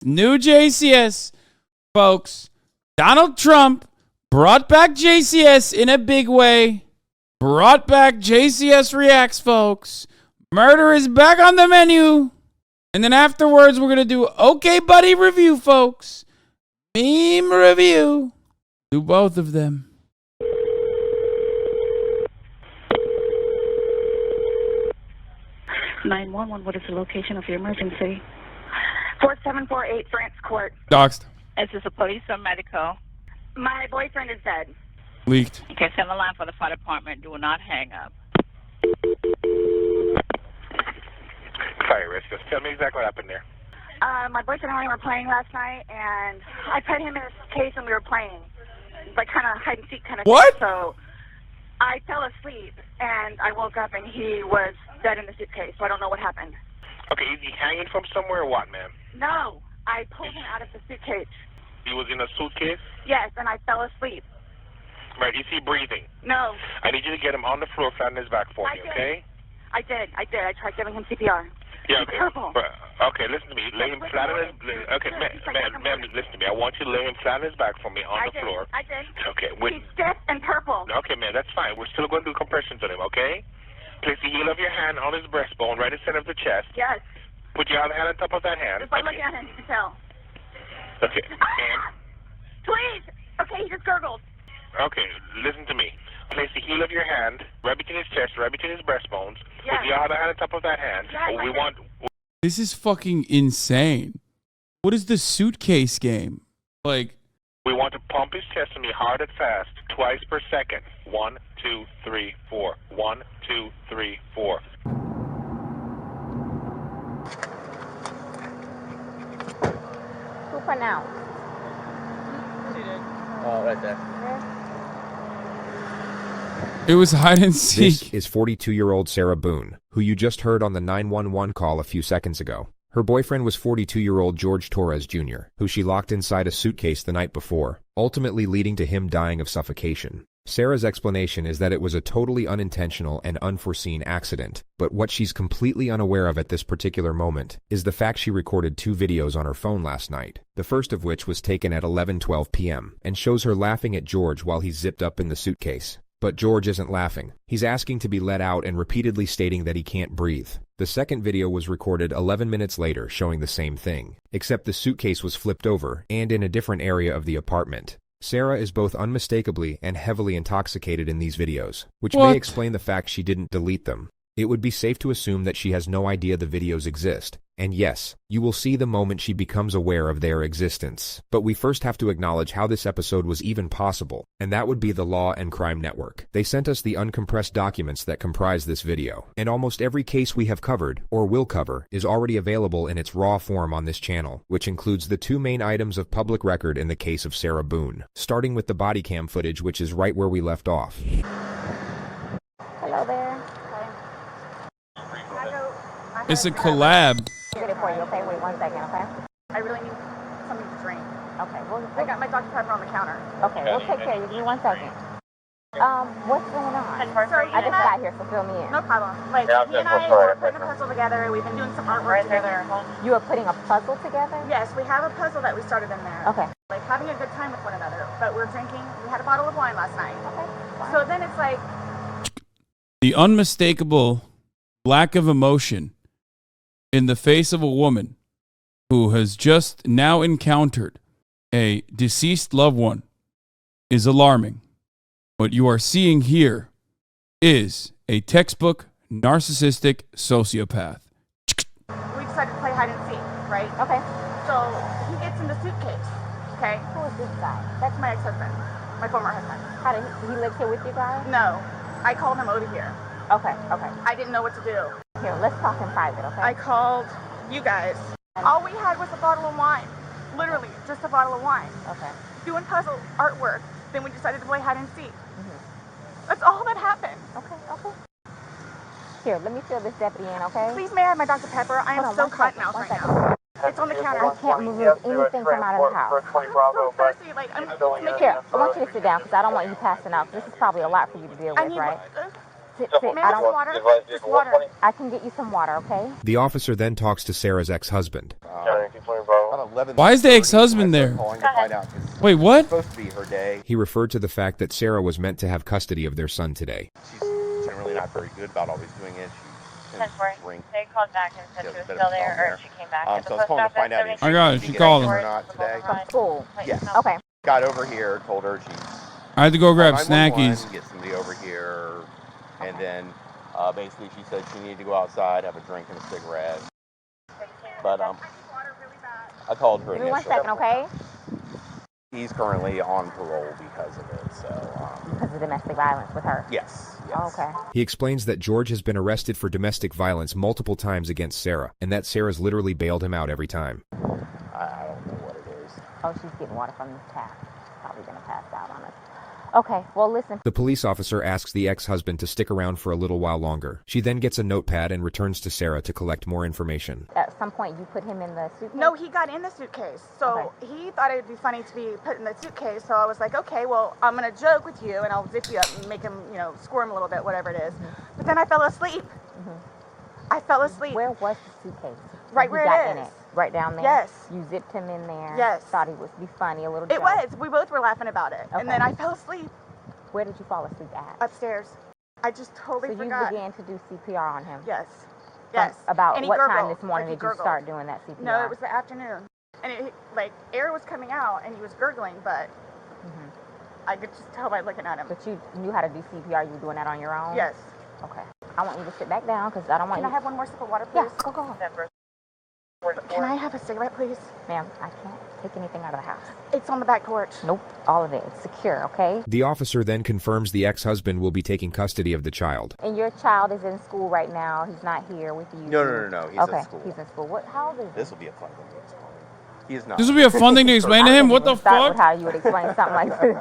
New JCS, folks. Donald Trump brought back JCS in a big way. Brought back JCS Reacts, folks. Murder is back on the menu. And then afterwards, we're going to do Okay Buddy review, folks. Meme review. Do both of them. (911), what is the location of your emergency? 4748 France Court. Doxed. Is this a police or medical? My boyfriend is dead. Leaked. Okay, send the line for the fire department. Do not hang up. Sorry, Rich. Just tell me exactly what happened there. My boyfriend and I were playing last night, and I put him in his case and we were playing. Like kind of hide and seek kind of What? thing. So I fell asleep, and I woke up, and he was dead in the suitcase, so I don't know what happened. Okay, is he hanging from somewhere or what, ma'am? No, I pulled him out of the suitcase. He was in a suitcase? Yes, and I fell asleep. Right, is he breathing? No. I need you to get him on the floor, flat on his back for me, okay? I did. I tried giving him CPR. Yeah, He's okay. purple. Okay, listen to me. Lay him flat on his... Okay, ma'am, listen to me. I want you to lay him flat on his back for me on the floor. I did. Okay. He's stiff and purple. Okay, ma'am, that's fine. We're still going to do compressions on him, okay? Place the heel of your hand on his breastbone, right in the center of the chest. Yes. Put your other hand on top of that hand. Just by looking at him, you can tell. Okay. Ma'am. Please! Okay, he just gurgled. Okay, listen to me. Place the heel of your hand right between his chest, right between his breastbones. Yes. Put your other hand on top of that hand. Yes, This is fucking insane. What is the suitcase game? Like, we want to pump his chest to me hard and fast, twice per second. 1, 2, 3, 4. 1, 2, 3, 4. Who pronounced? Oh, right there. it was hide and This seek. is 42-year-old Sarah Boone, who you just heard on the 911 call a few seconds ago. Her boyfriend was 42-year-old George Torres Jr., who she locked inside a suitcase the night before, ultimately leading to him dying of suffocation. Sarah's explanation is that it was a totally unintentional and unforeseen accident, but what she's completely unaware of at this particular moment is the fact she recorded 2 videos on her phone last night, the first of which was taken at 11:12 p.m. and shows her laughing at George while he's zipped up in the suitcase. But George isn't laughing. He's asking to be let out and repeatedly stating that he can't breathe. The second video was recorded 11 minutes later showing the same thing, except the suitcase was flipped over and in a different area of the apartment. Sarah is both unmistakably and heavily intoxicated in these videos, which may explain the fact she didn't delete them. It would be safe to assume that she has no idea the videos exist. And yes, you will see the moment she becomes aware of their existence. But we first have to acknowledge how this episode was even possible, and that would be the Law and Crime Network. They sent us the uncompressed documents that comprise this video, and almost every case we have covered, or will cover, is already available in its raw form on this channel, which includes the 2 main items of public record in the case of Sarah Boone, starting with the body cam footage, which is right where we left off. Hello there. It's a collab. I'll get it for you, okay? Wait 1 second, okay? I really need something to drink. Okay, I got my Dr. Pepper on the counter. okay, we'll take care of you. Give me 1 second. What's going on? Sorry, I just got here, so fill me in. No problem. Like, he and I were putting a puzzle together. We've been doing some artwork together. You are putting a puzzle together? Yes, we have a puzzle that we started in there. Okay. Like, having a good time with one another. But we're drinking. We had a bottle of wine last night. Okay. Fine. So then it's like... The unmistakable lack of emotion in the face of a woman who has just now encountered a deceased loved one is alarming. What you are seeing here is a textbook narcissistic sociopath. We decided to play hide and seek, right? Okay. So he gets in the suitcase, okay? Who is this guy? That's my ex-husband, my former husband. How did he live here with you guys? No, I called him over here. Okay, okay. I didn't know what to do. Here, let's talk in private, okay? I called you guys. All we had was a bottle of wine. Literally, just a bottle of wine. Okay. Doing puzzle artwork. Then we decided to play hide and seek. That's all that happened. Okay, okay. Here, let me fill this deputy in, okay? Please, may I have my Dr. Pepper? I am so cotton mouth right now. It's on the counter. I can't remove anything from out of the house. I'm so thirsty. Like, I'm Here, I want you to sit down because I don't want you passing out. This is probably a lot for you to deal I with, need right? Sit. May I have some water? Just water. I can get you some water, okay? The officer then talks to Sarah's ex-husband. About 11. Why is the ex-husband there? Calling to find out 'cause Wait, what? it's supposed to be her day. He referred to the fact that Sarah was meant to have custody of their son today. She's generally not very good about always doing it. She tends to drink. They called back and said she was still there, or she came back. So I was calling to find out if I got it. she She get called anything him. or not today. From school. Yes. Okay. Got over here, told her she's I had to go grab 911, snackies. get somebody over here, and then basically she said she needed to go outside, have a drink and a cigarette. But I called her Give me 1 initially. second, okay? He's currently on parole because of it, so Because of domestic violence with her. yes. Okay. He explains that George has been arrested for domestic violence multiple times against Sarah, and that Sarah's literally bailed him out every time. I don't know what it is. Oh, she's getting water from this tap. Probably gonna pass out on us. Okay, well, listen. The police officer asks the ex-husband to stick around for a little while longer. She then gets a notepad and returns to Sarah to collect more information. At some point, you put him in the suitcase? No, he got in the suitcase. So he thought it would be funny to be put in the suitcase. So I was like, okay, well, I'm going to joke with you and I'll zip you up and make him, squirm a little bit, whatever it is. But then I fell asleep. I fell asleep. Where was the suitcase? Right You where got it in is. it? Right down there? Yes. You zipped him in there? Yes. Thought he would be funny, a little It joke. was. We both were laughing about it. Okay. And then I fell asleep Where did you fall asleep at? upstairs. I just totally So you forgot. began to do CPR on him? Yes. Yes. About And he what time gurgled, this morning like he did you gurgled. start doing that CPR? No, it was the afternoon. And it, air was coming out and he was gurgling, but I could just tell by looking at him. But you knew how to do CPR, you were doing that on your own? Yes. Okay. I want you to sit back down because I don't want Can I you... have one more sip of water, please? Yeah, go. Can I have a cigarette, please? Ma'am, I can't take anything out of the house. It's on the back porch. Nope, all of it. It's secure, okay? The officer then confirms the ex-husband will be taking custody of the child. And your child is in school right now. He's not here with you. No. He's okay, at school. he's in school. How old is he? This will be a fun thing to explain. He is not. This would be a fun thing to explain to him. What the Start fuck? with how you would explain something like this.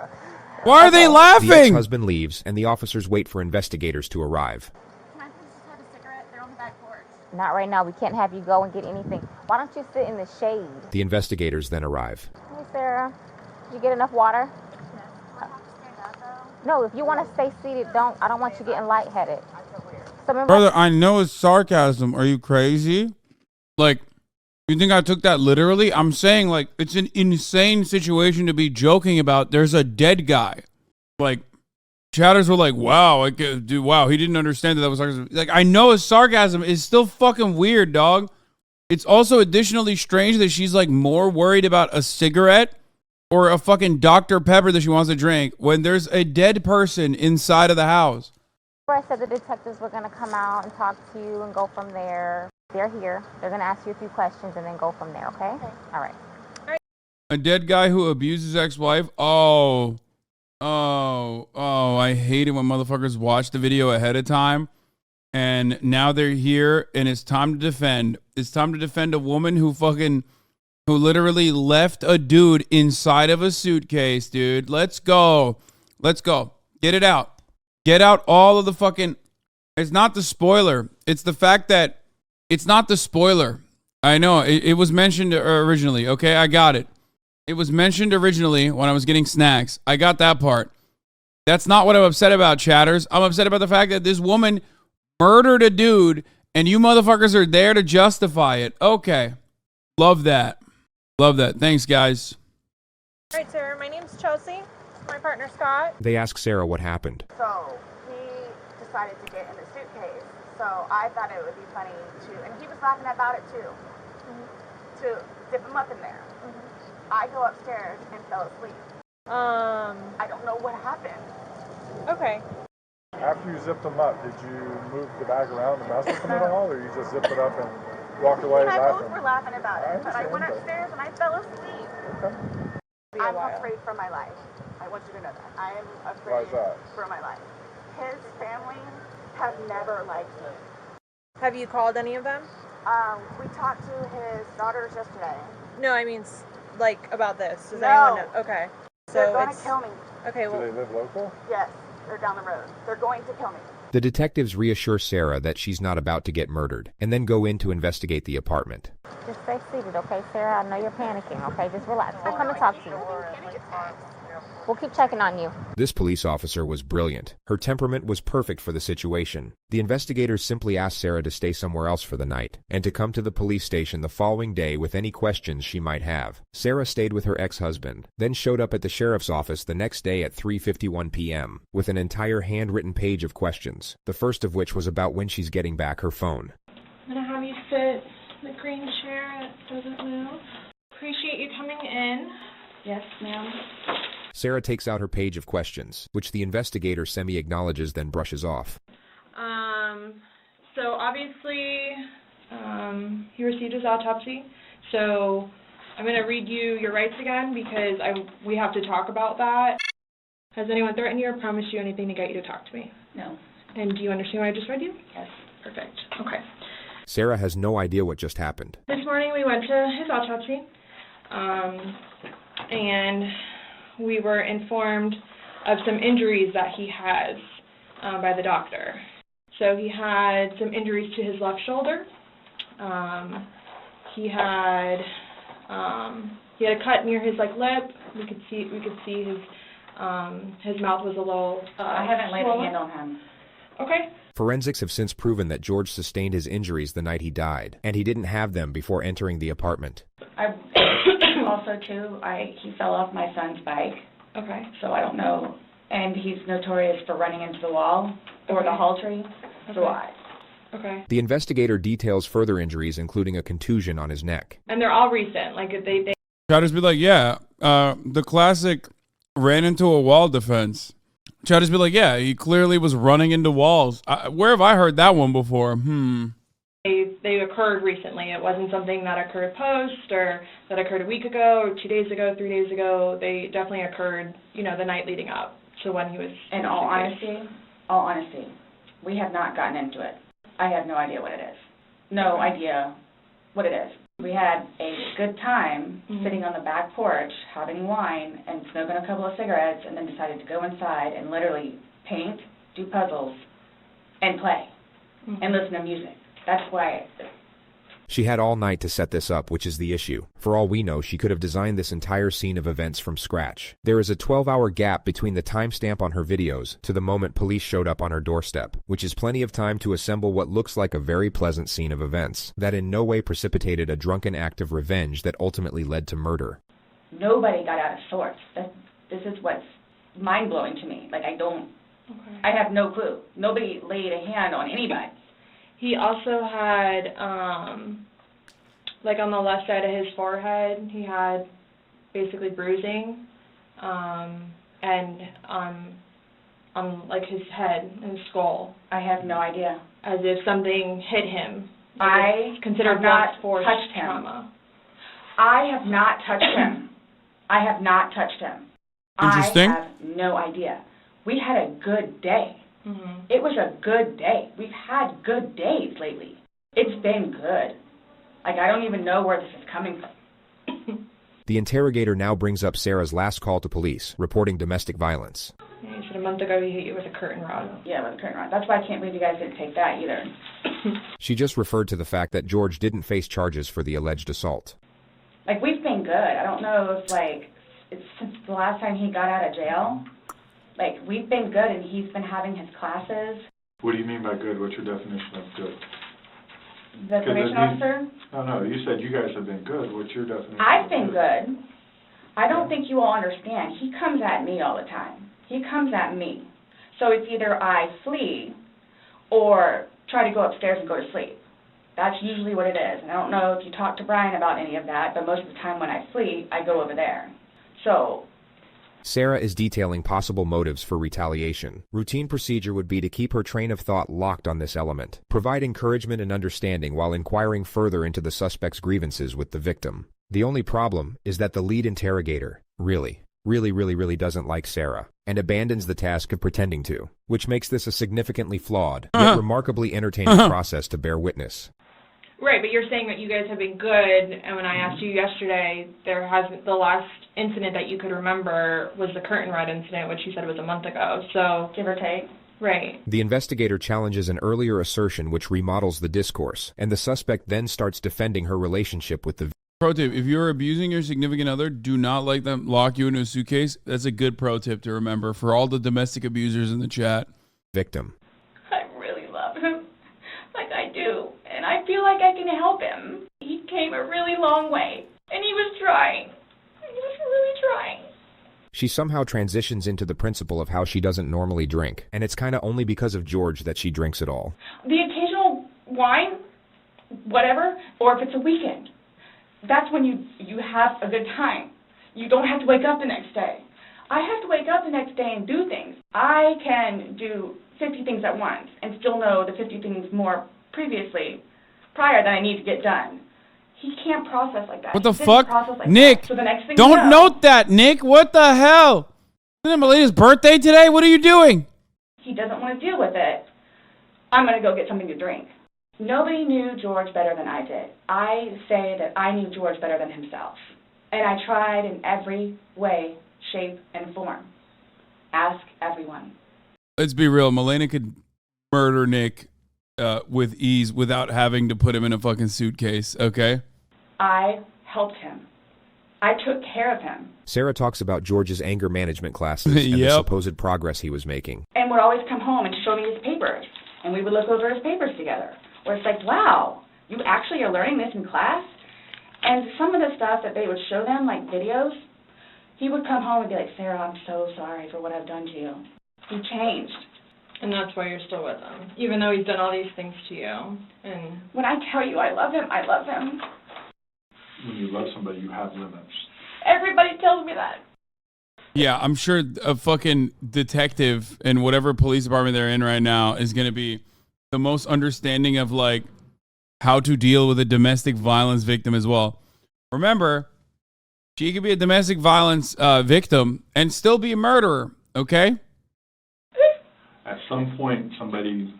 Why are they The laughing? ex-husband leaves, and the officers wait for investigators to arrive. Can I please just have a cigarette? They're on the back porch. Not right now. We can't have you go and get anything. Why don't you sit in the shade? The investigators then arrive. Hey, Sarah. Did you get enough water? Yes. Do I have to stand up, though? No, if you want to stay seated, don't. I don't want you getting lightheaded. I feel weird. So remember, Brother, I know it's sarcasm. Are you crazy? Like, you think I took that literally? I'm saying, like, it's an insane situation to be joking about. There's a dead guy. Like, chatters were like, wow, dude, wow, he didn't understand that was sarcasm. Like, I know it's sarcasm. It's still fucking weird, dog. It's also additionally strange that she's, like, more worried about a cigarette or a fucking Dr. Pepper that she wants to drink when there's a dead person inside of the house. I said the detectives were going to come out and talk to you and go from there. They're here. They're going to ask you a few questions and then go from there, okay? All right. A dead guy who abused his ex-wife? Oh, I hate it when motherfuckers watch the video ahead of time and now they're here and it's time to defend. It's time to defend a woman who literally left a dude inside of a suitcase, dude. Let's go. Get it out. Get out all of the fucking... It's not the spoiler. It's the fact that it's not the spoiler. I know. It was mentioned originally. Okay, I got it. It was mentioned originally when I was getting snacks. I got that part. That's not what I'm upset about, chatters. I'm upset about the fact that this woman murdered a dude and you motherfuckers are there to justify it. Okay. Love that. Thanks, guys. All right, sir. My name's Chelsea. My partner, Scott. They ask Sarah what happened. So he decided to get in the suitcase. So I thought it would be funny to, and he was laughing about it too, to dip him up in there. I go upstairs and fell asleep. I don't know what happened. Okay. After you zipped them up, did you move the bag around and mess with them at all, or you just zipped it up and walked away And I both laughing? were laughing about it, but I went upstairs and I fell asleep. Okay. I'm afraid for my life. I want you to know that. I am Why afraid is that? for my life. His family have never liked me. Have you called any of them? We talked to his daughters yesterday. No, I mean, like, about this. Does No. anyone know? Okay. They're So going it's... to kill me. Okay, Do well... they live local? Yes, they're down the road. They're going to kill me. The detectives reassure Sarah that she's not about to get murdered, and then go in to investigate the apartment. Just stay seated, okay, Sarah? I know you're panicking, okay? Just relax. We'll come and talk to you. We'll keep checking on you. This police officer was brilliant. Her temperament was perfect for the situation. The investigators simply asked Sarah to stay somewhere else for the night, and to come to the police station the following day with any questions she might have. Sarah stayed with her ex-husband, then showed up at the sheriff's office the next day at 3:51 p.m. with an entire handwritten page of questions, the first of which was about when she's getting back her phone. I'm going to have you sit in the green chair that doesn't move. Appreciate you coming in. Yes, ma'am. Sarah takes out her page of questions, which the investigator semi-acknowledges then brushes off. So obviously, he received his autopsy. So I'm going to read you your rights again because we have to talk about that. Has anyone threatened you or promised you anything to get you to talk to me? No. And do you understand what I just read you? Yes. Perfect. Okay. Sarah has no idea what just happened. This morning we went to his autopsy, and we were informed of some injuries that he has by the doctor. So he had some injuries to his left shoulder. He had a cut near his lip. We could see his mouth was a little I haven't laid a swollen. hand on him. Okay. Forensics have since proven that George sustained his injuries the night he died, and he didn't have them before entering the apartment. He fell off my son's bike. Okay. So I don't know. And he's notorious for running into the wall or the hall tree. So Okay. The investigator details further injuries, including a contusion on his neck. And they're all recent. They Try to just be like, yeah, the classic ran into a wall defense. Try to just be like, yeah, he clearly was running into walls. Where have I heard that one before? They occurred recently. It wasn't something that occurred post or that occurred a week ago or 2 days ago, 3 days ago. They definitely occurred, the night leading up to when he was. In all honesty, we have not gotten into it. I have no idea what it is. No idea what it is. We had a good time sitting on the back porch, having wine, and smoking a couple of cigarettes, and then decided to go inside and literally paint, do puzzles, and play, and listen to music. That's why. She had all night to set this up, which is the issue. For all we know, she could have designed this entire scene of events from scratch. There is a 12-hour gap between the timestamp on her videos to the moment police showed up on her doorstep, which is plenty of time to assemble what looks like a very pleasant scene of events that in no way precipitated a drunken act of revenge that ultimately led to murder. Nobody got out of sorts. This is what's mind-blowing to me. I have no clue. Nobody laid a hand on anybody. He also had, on the left side of his forehead, he had basically bruising, and on his head and his skull. I have no idea. As if something hit him. I considered have not force touched him. trauma. I have not touched him. I have not touched him. Interesting. I have no idea. We had a good day. It was a good day. We've had good days lately. It's been good. I don't even know where this is coming from. The interrogator now brings up Sarah's last call to police, reporting domestic violence. Yeah, he said a month ago he hit you with a curtain rod. Yeah, with a curtain rod. That's why I can't believe you guys didn't take that either. She just referred to the fact that George didn't face charges for the alleged assault. We've been good. I don't know if, it's since the last time he got out of jail. We've been good, and he's been having his classes. What do you mean by good? What's your definition of good? The probation officer? No, you said you guys have been good. What's your definition? I've been good. I don't think you all understand. He comes at me all the time. He comes at me. So it's either I flee or try to go upstairs and go to sleep. That's usually what it is. And I don't know if you talked to Brian about any of that, but most of the time when I flee, I go over there. So Sarah is detailing possible motives for retaliation. Routine procedure would be to keep her train of thought locked on this element, provide encouragement and understanding while inquiring further into the suspect's grievances with the victim. The only problem is that the lead interrogator really doesn't like Sarah, and abandons the task of pretending to, which makes this a significantly flawed, yet remarkably entertaining process to bear witness. Right, but you're saying that you guys have been good, and when I asked you yesterday, the last incident that you could remember was the curtain rod incident, which you said was a month ago, so. Give or take. Right. The investigator challenges an earlier assertion which remodels the discourse, and the suspect then starts defending her relationship with the Pro tip, if you're abusing your significant other, do not let them lock you into a suitcase. That's a good pro tip to remember for all the domestic abusers in the chat. Victim. I really love him, like I do, and I feel like I can help him. He came a really long way, and he was trying. He was really trying. She somehow transitions into the principle of how she doesn't normally drink, and it's kind of only because of George that she drinks it all. The occasional wine, whatever, or if it's a weekend, that's when you have a good time. You don't have to wake up the next day. I have to wake up the next day and do things. I can do 50 things at once and still know the 50 things more prior that I need to get done. He can't process like that. What the He didn't fuck? process like Nick, that. So the next thing don't you know, note that, Nick. What the hell? Isn't it Melina's birthday today? What are you doing? he doesn't want to deal with it. I'm going to go get something to drink. Nobody knew George better than I did. I say that I knew George better than himself. And I tried in every way, shape, and form. Ask everyone. Let's be real. Melina could murder Nick with ease without having to put him in a fucking suitcase, okay? I helped him. I took care of him. Sarah talks about George's anger management classes and the supposed progress he was making. And would always come home and show me his papers. And we would look over his papers together. Where it's like, wow, you actually are learning this in class? And some of the stuff that they would show them, like videos, he would come home and be like, Sarah, I'm so sorry for what I've done to you. He changed. And that's why you're still with him, even though he's done all these things to you. And when I tell you I love him, I love him. When you love somebody, you have limits. Everybody tells me that. Yeah, I'm sure a fucking detective in whatever police department they're in right now is going to be the most understanding of, like, how to deal with a domestic violence victim as well. Remember, she could be a domestic violence victim and still be a murderer, okay? At some point, somebody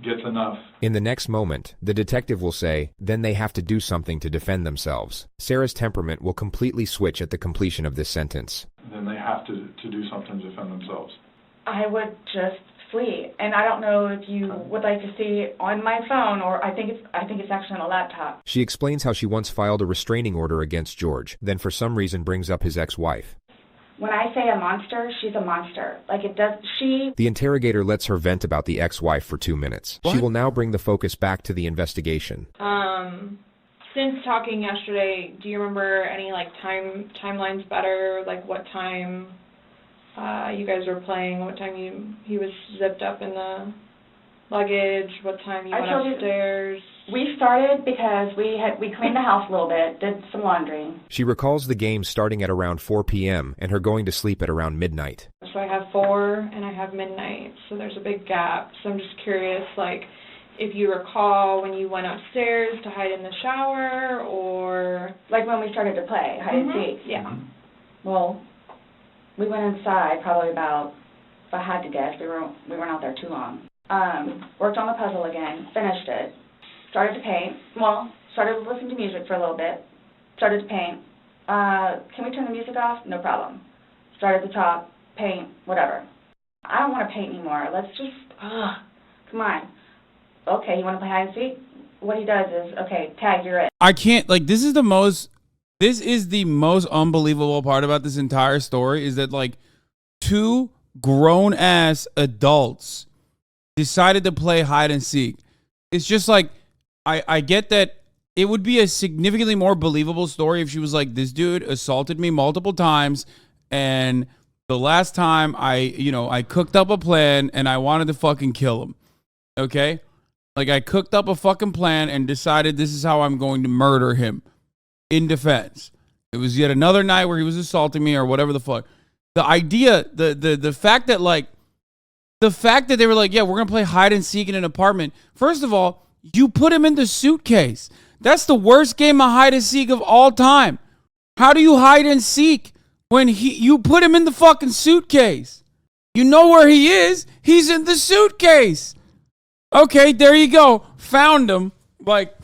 gets enough. In the next moment, the detective will say, then they have to do something to defend themselves. Sarah's temperament will completely switch at the completion of this sentence. Then they have to do something to defend themselves. I would just flee. And I don't know if you would like to see on my phone, or I think it's actually on a laptop. She explains how she once filed a restraining order against George, then for some reason brings up his ex-wife. When I say a monster, she's a monster. Like, The interrogator lets her vent about the ex-wife for 2 minutes. What? She will now bring the focus back to the investigation. Since talking yesterday, do you remember any, like, timelines better? Like, what time you guys were playing, what time he was zipped up in the luggage, what time you went upstairs? We started because we cleaned the house a little bit, did some laundry. She recalls the game starting at around 4 p.m. and her going to sleep at around midnight. So I have 4 and I have midnight, so there's a big gap. So I'm just curious, like, if you recall when you went upstairs to hide in the shower, or... Like when we started to play hide and seek? Yeah. Well, we went inside probably about, if I had to guess, we weren't out there too long. Worked on the puzzle again, finished it, started to paint. Well, started listening to music for a little bit, started to paint. Can we turn the music off? No problem. Started at the top, paint, whatever. I don't want to paint anymore. Let's just, come on. Okay, you want to play hide and seek? What he does is, okay, tag, you're it. I can't, like, this is the most unbelievable part about this entire story is that, like, 2 grown-ass adults decided to play hide and seek. It's just like, I get that it would be a significantly more believable story if she was like, this dude assaulted me multiple times, and the last time I cooked up a plan and I wanted to fucking kill him. Okay? Like, I cooked up a fucking plan and decided this is how I'm going to murder him in defense. It was yet another night where he was assaulting me or whatever the fuck. The idea, the fact that, like, the fact that they were like, yeah, we're going to play hide and seek in an apartment. First of all, you put him in the suitcase. That's the worst game of hide and seek of all time. How do you hide and seek when you put him in the fucking suitcase? You know where he is. He's in the suitcase. Okay, there you go. Found him. Like,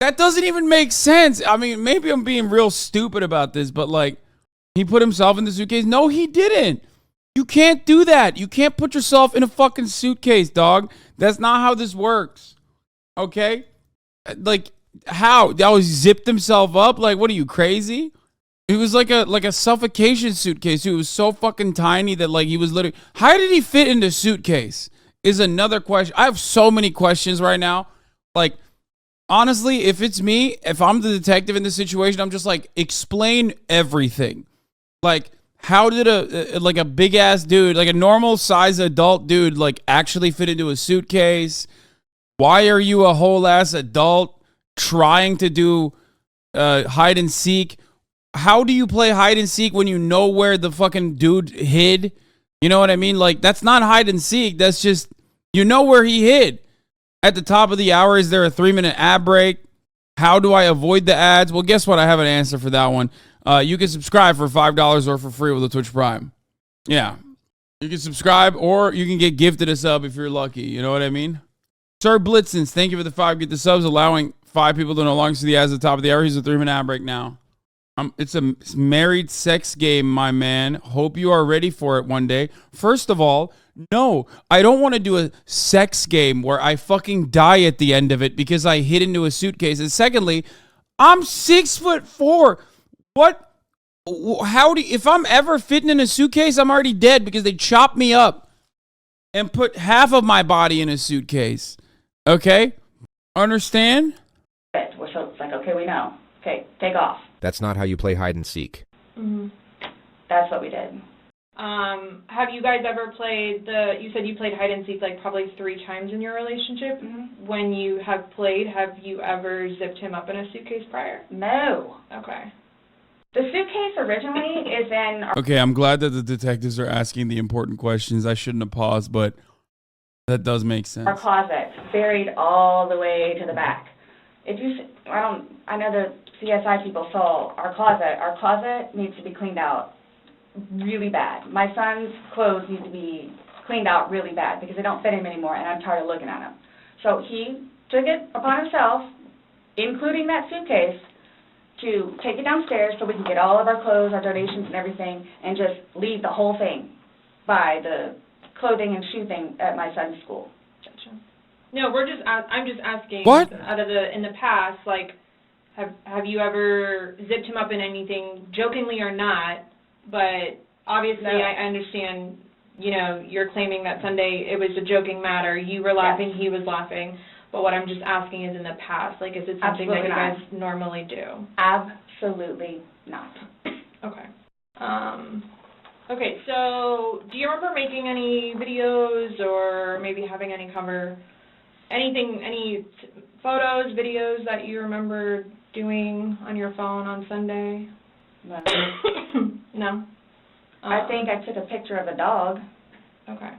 that doesn't even make sense. I mean, maybe I'm being real stupid about this, but, like, he put himself in the suitcase. No, he didn't. You can't do that. You can't put yourself in a fucking suitcase, dog. That's not how this works. Okay? Like, How? That was zipped himself up? Like, what are you, crazy? It was like a suffocation suitcase. It was so fucking tiny that like he was literally. How did he fit into suitcase? Is another question. I have so many questions right now. Like, honestly, if it's me, if I'm the detective in this situation, I'm just like, explain everything. Like, how did a big ass dude, like a normal size adult dude, like actually fit into a suitcase? Why are you a whole ass adult trying to do hide and seek? How do you play hide and seek when you know where the fucking dude hid? You know what I mean? Like, that's not hide and seek. That's just, you know where he hid. At the top of the hour, is there a 3-minute ad break? How do I avoid the ads? Well, guess what? I have an answer for that one. You can subscribe for $5 or for free with a Twitch Prime. Yeah. You can subscribe or you can get gifted a sub if you're lucky. You know what I mean? Sir Blitzens, thank you for the 5 get the subs, allowing 5 people to no longer see the ads at the top of the hour. Here's a 3-minute ad break now. It's a married sex game, my man. Hope you are ready for it one day. First of all, no, I don't want to do a sex game where I fucking die at the end of it because I hid into a suitcase. And secondly, I'm 6'4". What? How do? If I'm ever fitting in a suitcase, I'm already dead because they chopped me up and put half of my body in a suitcase. Okay, understand? So it's like, okay, we know. Okay, take off. That's not how you play hide and seek. Mm-hmm. That's what we did. Have you guys ever played you said you played hide and seek like probably 3 times in your relationship. Mm-hmm. When you have played, have you ever zipped him up in a suitcase prior? No. Okay. The suitcase originally is in... Okay, I'm glad that the detectives are asking the important questions. I shouldn't have paused, but that does make sense. Our closet, buried all the way to the back. If you... I know the CSI people saw our closet. Our closet needs to be cleaned out really bad. My son's clothes need to be cleaned out really bad because they don't fit him anymore, and I'm tired of looking at them. So he took it upon himself, including that suitcase, to take it downstairs so we can get all of our clothes, our donations and everything, and just leave the whole thing by the clothing and shoe thing at my son's school. Gotcha. No, I'm just asking. What? In the past, like, have you ever zipped him up in anything, jokingly or not? But obviously, No. I understand. You know, you're claiming that Sunday it was a joking matter. You were laughing, Yes. he was laughing. But what I'm just asking is, in the past, like, is it something Absolutely that you not. guys normally do? Absolutely not. Okay. Okay, so do you remember making any videos or maybe having any any photos, videos that you remember doing on your phone on Sunday? No. No? I think I took a picture of a dog. Okay.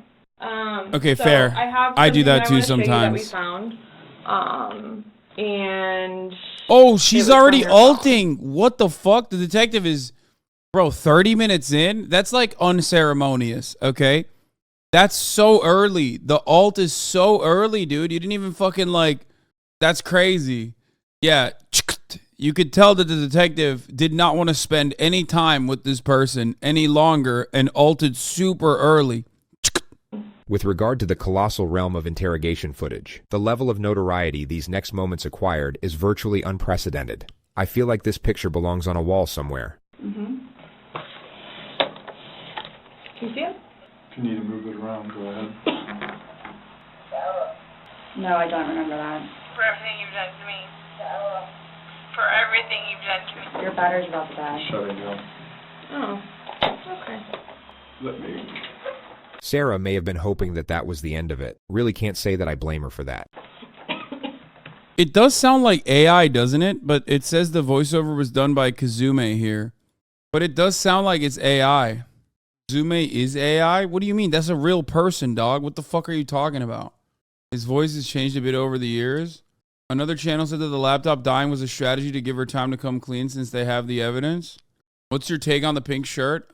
Okay, so fair. I do that too sometimes. That we found. And oh, she's it was already from your phone. alting. What the fuck? The detective is, bro, 30 minutes in? That's like unceremonious, okay? That's so early. The alt is so early, dude. You didn't even fucking like, that's crazy. Yeah, you could tell that the detective did not want to spend any time with this person any longer and alted super early. With regard to the colossal realm of interrogation footage, the level of notoriety these next moments acquired is virtually unprecedented. I feel like this picture belongs on a wall somewhere. Mm-hmm. Can you see it? If you need to move it around, go ahead. No, I don't remember that. For everything you've done to me. For everything you've done to me. Your battery's about to die. Shutting down. Oh, okay. Let me... Sarah may have been hoping that that was the end of it. Really can't say that I blame her for that. It does sound like AI, doesn't it? But it says the voiceover was done by Kazume here. But it does sound like it's AI. Kazume is AI? What do you mean? That's a real person, dog. What the fuck are you talking about? His voice has changed a bit over the years. Another channel said that the laptop dying was a strategy to give her time to come clean since they have the evidence. What's your take on the pink shirt?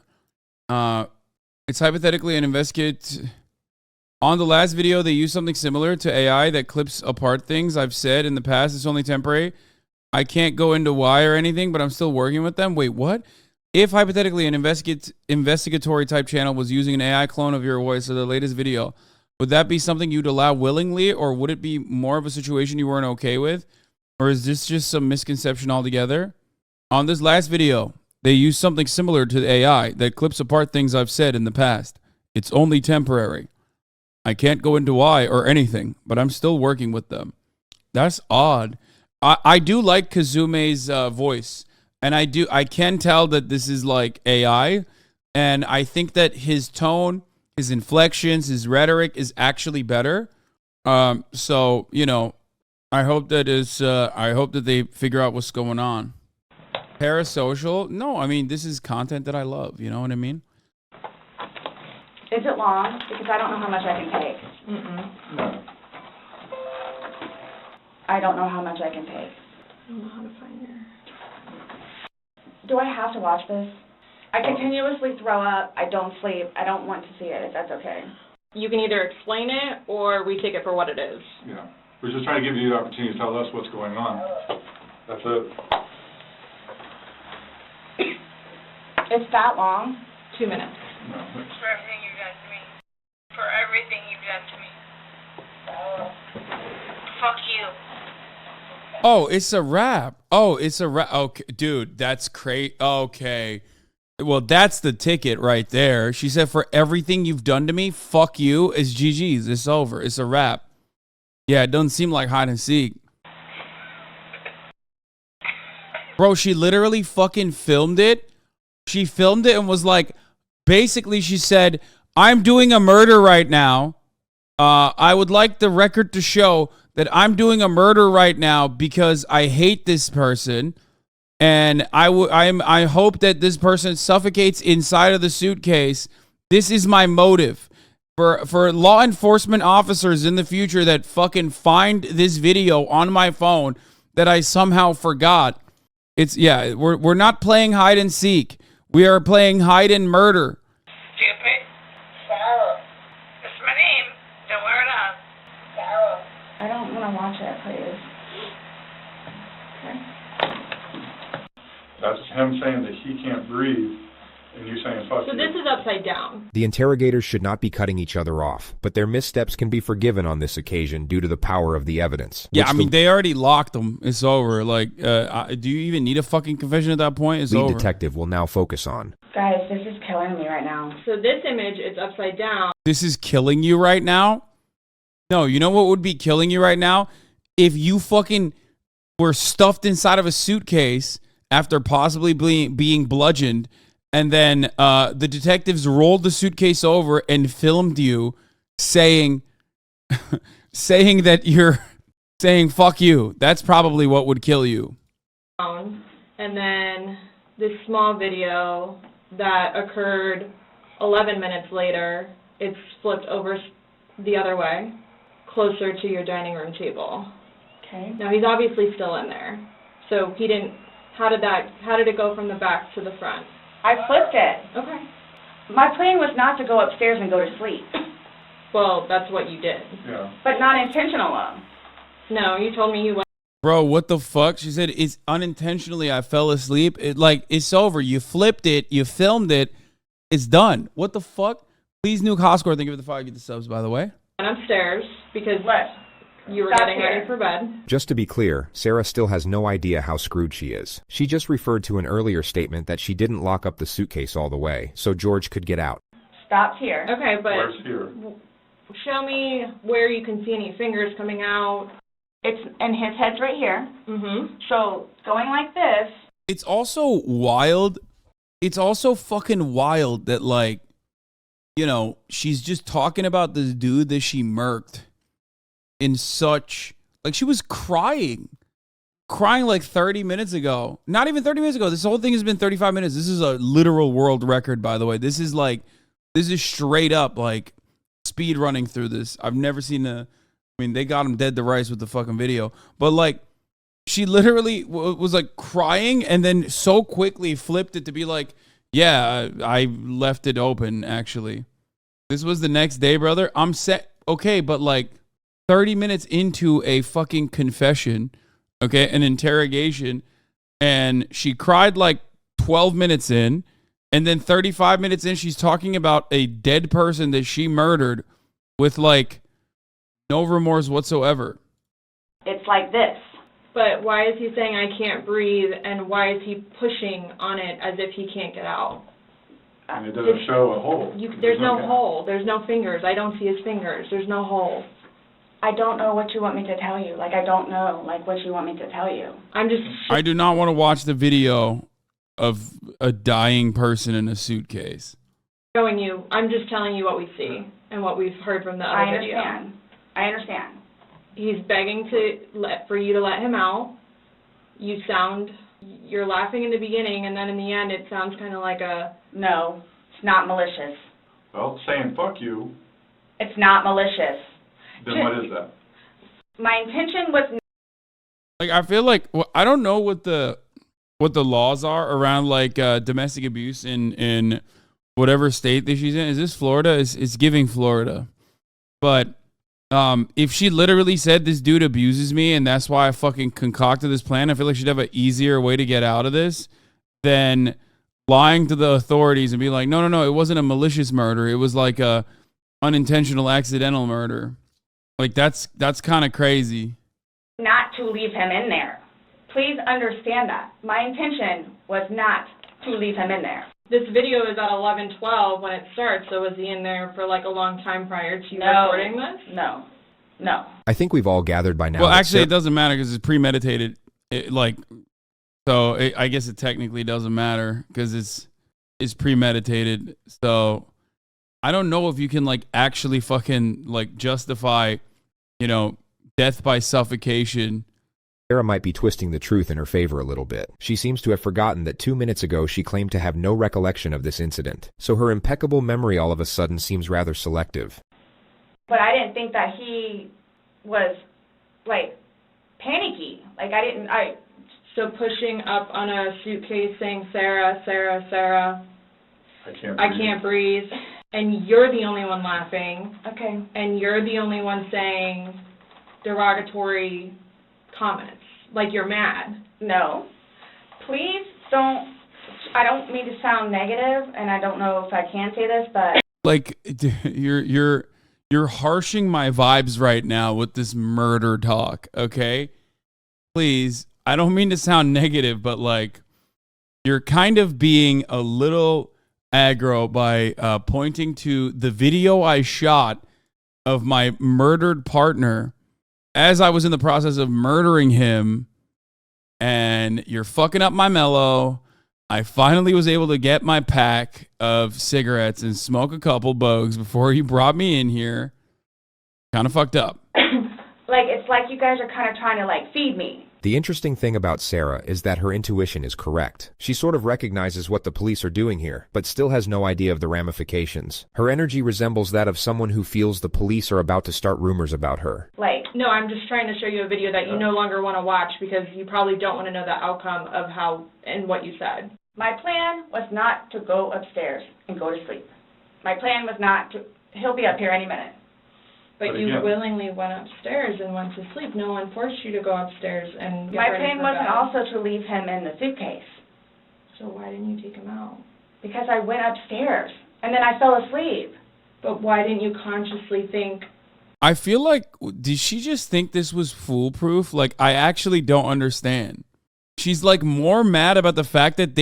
It's hypothetically an investigate. On the last video, they used something similar to AI that clips apart things. I've said in the past it's only temporary. I can't go into why or anything, but I'm still working with them. Wait, what? If hypothetically an investigatory type channel was using an AI clone of your voice for the latest video, would that be something you'd allow willingly, or would it be more of a situation you weren't okay with? Or is this just some misconception altogether? On this last video, they used something similar to the AI that clips apart things I've said in the past. It's only temporary. I can't go into why or anything, but I'm still working with them. That's odd. I do like Kazume's voice, and I can tell that this is like AI, and I think that his tone, his inflections, his rhetoric is actually better. So, you know, I hope that they figure out what's going on. Parasocial? No, I mean, this is content that I love. You know what I mean? Is it long? Because I don't know how much I can take. Mm-mm. I don't know how much I can take. I don't know how to find her. Do I have to watch this? I continuously throw up. I don't sleep. I don't want to see it, if that's okay. You can either explain it or we take it for what it is. Yeah. We're just trying to give you the opportunity to tell us what's going on. That's it. It's that long? 2 minutes. No. For everything you've done to me. For everything you've done to me. Fuck you. Oh, it's a rap. Oh, it's a rap. Okay, dude, that's crazy. Okay. Well, that's the ticket right there. She said, for everything you've done to me, fuck you. It's GG's. It's over. It's a rap. Yeah, it doesn't seem like hide and seek. Bro, she literally fucking filmed it. She filmed it and was like, basically she said, I'm doing a murder right now. I would like the record to show that I'm doing a murder right now because I hate this person. And I hope that this person suffocates inside of the suitcase. This is my motive. For law enforcement officers in the future that fucking find this video on my phone that I somehow forgot. We're not playing hide and seek. We are playing hide and murder. Stupid. Sarah. That's my name. Don't wear it up. Sarah. I don't want to watch it, please. Okay. That's him saying that he can't breathe, and you saying fuck you. So this is upside down. The interrogators should not be cutting each other off, but their missteps can be forgiven on this occasion due to the power of the evidence. Yeah, I mean, they already locked them. It's over. Like, do you even need a fucking confession at that point? It's over. Lead detective will now focus on. Guys, this is killing me right now. So this image is upside down. This is killing you right now? No, you know what would be killing you right now? If you fucking were stuffed inside of a suitcase after possibly being bludgeoned, and then the detectives rolled the suitcase over and filmed you saying that you're saying fuck you. That's probably what would kill you. And then this small video that occurred 11 minutes later, it's flipped over the other way, closer to your dining room table. Okay. Now he's obviously still in there. So he didn't, how did it go from the back to the front? I flipped it. Okay. My plan was not to go upstairs and go to sleep. Well, that's what you did. Yeah. But not intentional. No, you told me you went. Bro, what the fuck? She said, it's unintentionally I fell asleep. It's over. You flipped it. You filmed it. It's done. What the fuck? Please nuke Hoscore. Thank you for the 5. Get the subs, by the way. Went upstairs because What? you were Stop getting here. ready for bed. Just to be clear, Sarah still has no idea how screwed she is. She just referred to an earlier statement that she didn't lock up the suitcase all the way, so George could get out. Stopped here. Okay, but Where's here? show me where you can see any fingers coming out. It's, and his head's right here. Mm-hmm. So going like this. It's also wild. It's also fucking wild that, like, you know, she's just talking about this dude that she murked in such, like, she was crying like 30 minutes ago. Not even 30 minutes ago. This whole thing has been 35 minutes. This is a literal world record, by the way. This is straight up like speed running through this. I've never seen they got him dead to rights with the fucking video. But like, she literally was like crying and then so quickly flipped it to be like, yeah, I left it open, actually. This was the next day, brother. I'm set. Okay, but like 30 minutes into a fucking confession, okay, an interrogation, and she cried like 12 minutes in, and then 35 minutes in, she's talking about a dead person that she murdered with like no remorse whatsoever. It's like this. But why is he saying I can't breathe, and why is he pushing on it as if he can't get out? And it doesn't show a hole. There's no hole. There's no fingers. I don't see his fingers. There's no hole. I don't know what you want me to tell you. Like, I don't know, like, what you want me to tell you. I do not want to watch the video of a dying person in a suitcase. Showing you. I'm just telling you what we see and what we've heard from the other video. I understand. He's begging for you to let him out. You're laughing in the beginning, and then in the end it sounds kind of like a... No, it's not malicious. Well, saying fuck you. It's not malicious. Then what is that? My intention was... Like, I feel like, I don't know what the laws are around, like, domestic abuse in whatever state that she's in. Is this Florida? It's giving Florida. But if she literally said this dude abuses me and that's why I fucking concocted this plan, I feel like she'd have an easier way to get out of this than lying to the authorities and be like, no, it wasn't a malicious murder. It was like a unintentional accidental murder. Like, that's kind of crazy. Not to leave him in there. Please understand that. My intention was not to leave him in there. This video is at 11:12 when it starts, so was he in there for like a long time prior to recording this? No. I think we've all gathered by now. Well, actually, it doesn't matter because it's premeditated. So I guess it technically doesn't matter because it's premeditated. So I don't know if you can like actually fucking like justify, death by suffocation. Sarah might be twisting the truth in her favor a little bit. She seems to have forgotten that 2 minutes ago she claimed to have no recollection of this incident. So her impeccable memory all of a sudden seems rather selective. But I didn't think that he was, like, panicky. Like, So pushing up on a suitcase saying, Sarah, Sarah, Sarah, I can't breathe. And you're the only one laughing. Okay. And you're the only one saying derogatory comments. Like you're mad. No. Please don't. I don't mean to sound negative, and I don't know if I can say this, but... Like, you're harshing my vibes right now with this murder talk, okay? Please, I don't mean to sound negative, but like, you're kind of being a little aggro by pointing to the video I shot of my murdered partner as I was in the process of murdering him, and you're fucking up my mellow. I finally was able to get my pack of cigarettes and smoke a couple bogues before you brought me in here. Kind of fucked up. Like, it's like you guys are kind of trying to, like, feed me. The interesting thing about Sarah is that her intuition is correct. She sort of recognizes what the police are doing here, but still has no idea of the ramifications. Her energy resembles that of someone who feels the police are about to start rumors about her. No, I'm just trying to show you a video that you no longer want to watch because you probably don't want to know the outcome of how and what you said. My plan was not to go upstairs and go to sleep. My plan was not to... He'll be up here any minute. But you willingly went upstairs and went to sleep. No one forced you to go upstairs and get My ready plan for wasn't bed. also to leave him in the suitcase. So why didn't you take him out? Because I went upstairs, and then I fell asleep. But why didn't you consciously think... I feel like, did she just think this was foolproof? Like, I actually don't understand. She's like more mad about the fact that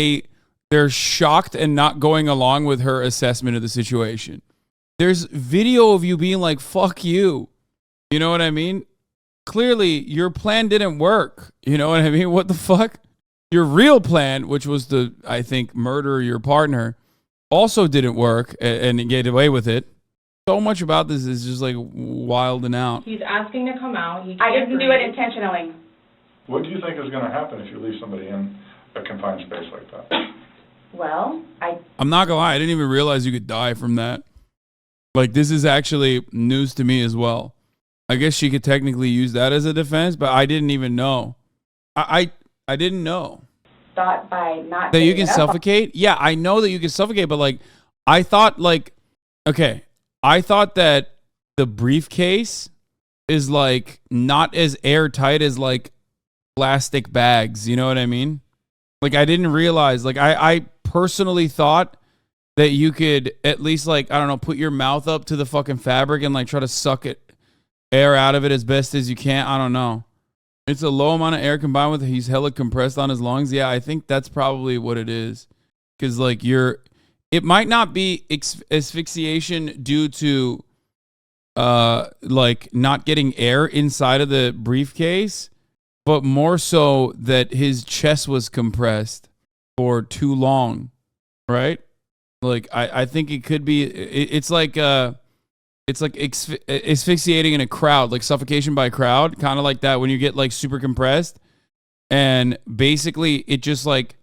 they're shocked and not going along with her assessment of the situation. There's video of you being like, fuck you. You know what I mean? Clearly, your plan didn't work. You know what I mean? What the fuck? Your real plan, which was to, I think, murder your partner, also didn't work and get away with it. So much about this is just like wild and out. He's asking to come out. I didn't do it intentionally. What do you think is going to happen if you leave somebody in a confined space like that? Well, I'm not gonna lie, I didn't even realize you could die from that. Like, this is actually news to me as well. I guess she could technically use that as a defense, but I didn't even know. I didn't know. Thought by not that you can it up. suffocate? Yeah, I know that you can suffocate, but like, I thought that the briefcase is like not as airtight as like plastic bags. You know what I mean? Like, I didn't realize, like, I personally thought that you could at least, like, I don't know, put your mouth up to the fucking fabric and like try to suck air out of it as best as you can. I don't know. It's a low amount of air combined with he's hella compressed on his lungs. Yeah, I think that's probably what it is. Because, like, it might not be asphyxiation due to, like, not getting air inside of the briefcase, but more so that his chest was compressed for too long, right? Like, I think it could be, it's like asphyxiating in a crowd, like suffocation by a crowd, kind of like that when you get like super compressed and basically it just like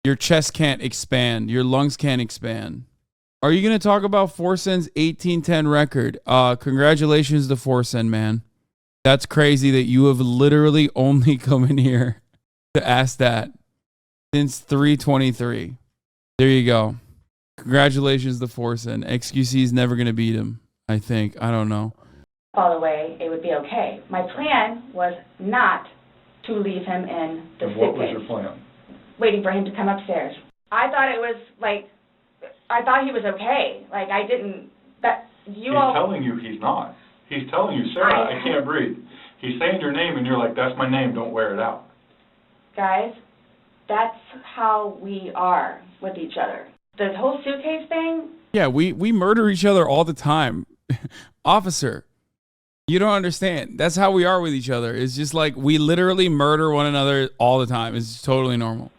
your chest can't expand, your lungs can't expand. Are you going to talk about Forsen's 1810 record? Congratulations to Forsen, man. That's crazy that you have literally only come in here to ask that since 323. There you go. Congratulations to Forsen. XQC is never going to beat him. I think. I don't know. All the way, it would be okay. My plan was not to leave him in the suitcase. What was your plan? Waiting for him to come upstairs. I thought it was like, I thought he was okay. Like I didn't, that you He's all. telling you he's not. He's telling you, Sarah, I can't breathe. He's saying your name and you're like, that's my name, don't wear it out. Guys, that's how we are with each other. The whole suitcase thing. Yeah, we murder each other all the time. Officer, you don't understand. That's how we are with each other. It's just like we literally murder one another all the time. It's totally normal.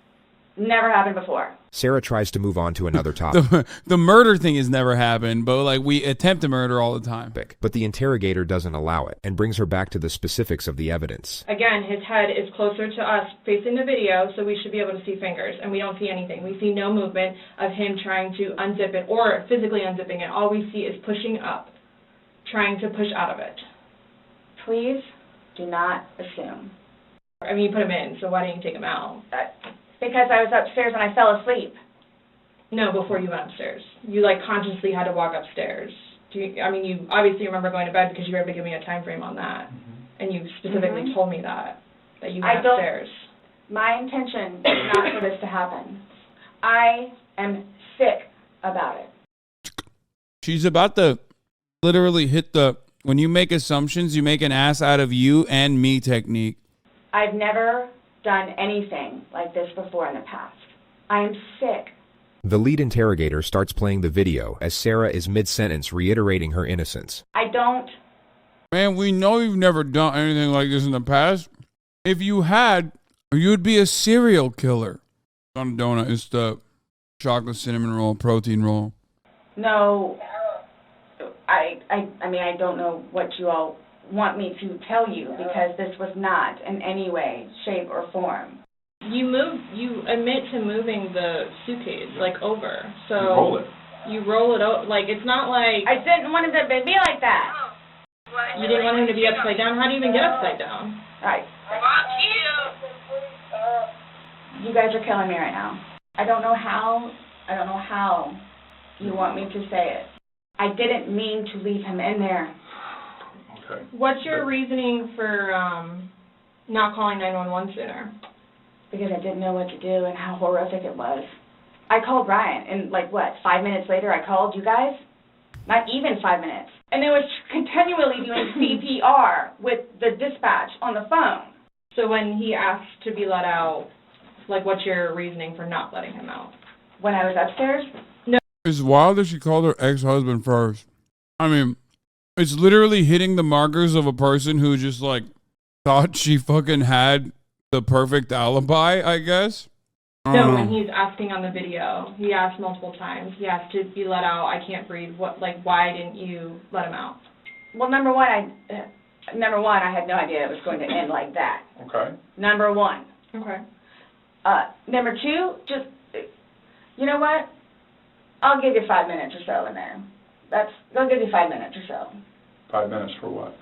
Never happened before. Sarah tries to move on to another topic. The murder thing has never happened, but like we attempt to murder all the time. But the interrogator doesn't allow it and brings her back to the specifics of the evidence. Again, his head is closer to us facing the video, so we should be able to see fingers, and we don't see anything. We see no movement of him trying to unzip it or physically unzipping it. All we see is pushing up, trying to push out of it. Please do not assume. I mean, you put him in, so why didn't you take him out? Because I was upstairs and I fell asleep. No, before you went upstairs. You, like, consciously had to walk upstairs. I mean, you obviously remember going to bed because you were able to give me a time frame on that. Mm-hmm. And you specifically told me that you went upstairs. My intention is not for this to happen. I am sick about it. She's about to literally hit the, when you make assumptions, you make an ass out of you and me technique. I've never done anything like this before in the past. I am sick. The lead interrogator starts playing the video as Sarah is mid-sentence reiterating her innocence. I don't. Man, we know you've never done anything like this in the past. If you had, you'd be a serial killer. On a donut, it's the chocolate cinnamon roll, protein roll. No, I mean, I don't know what you all want me to tell you because this was not in any way, shape, or form. You admit to moving the suitcase, like, over. So you roll it. You roll it over. Like, it's not like... I didn't want it to be like that. You didn't want him to be upside down? How do you even get upside down? Right. You guys are killing me right now. I don't know how you want me to say it. I didn't mean to leave him in there. Okay. What's your reasoning for not calling 911 sooner? Because I didn't know what to do and how horrific it was. I called Brian, and 5 minutes later I called you guys? Not even 5 minutes. And it was continually doing CPR with the dispatch on the phone. So when he asked to be let out, what's your reasoning for not letting him out? When I was upstairs? No. It's wild that she called her ex-husband first. I mean, it's literally hitting the markers of a person who just, thought she fucking had the perfect alibi, I guess. No, when he's asking on the video, he asked multiple times. He asked to be let out. I can't breathe. Why didn't you let him out? Well, number one, I had no idea it was going to end like that. Okay. Number one. Okay. Number two, just, you know what? I'll give you 5 minutes or so in there. I'll give you 5 minutes or so. 5 minutes for what?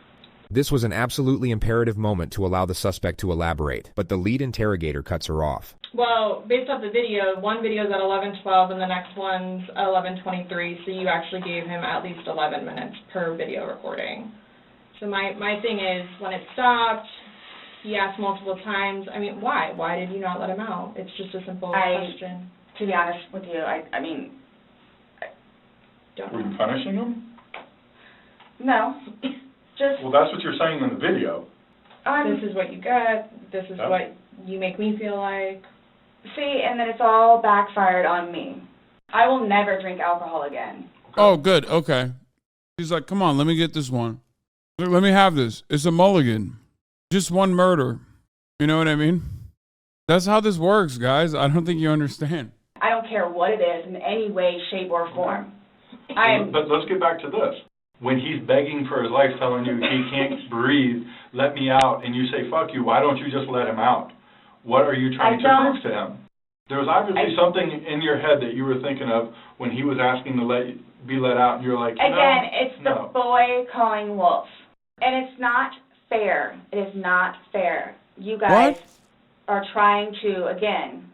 This was an absolutely imperative moment to allow the suspect to elaborate, but the lead interrogator cuts her off. Well, based off the video, one video is at 11:12 and the next one's at 11:23, so you actually gave him at least 11 minutes per video recording. So my thing is, when it stopped, he asked multiple times, I mean, why? Why did you not let him out? It's just a simple question. To be honest with you, Don't Were you punishing him? No. Well, that's what you're saying in the video. This is what you get. This is what you make me feel like. See, and then it's all backfired on me. I will never drink alcohol again. Oh, good. Okay. He's like, come on, let me get this one. Let me have this. It's a mulligan. Just one murder. You know what I mean? That's how this works, guys. I don't think you understand. I don't care what it is in any way, shape, or form. But let's get back to this. When he's begging for his life, telling you he can't breathe, let me out, and you say, fuck you, why don't you just let him out? What are you trying to prove to him? There was obviously something in your head that you were thinking of when he was asking to be let out, and you're like, no, again, it's the boy calling wolf. And it's not fair. It is not fair. You guys are trying to, again.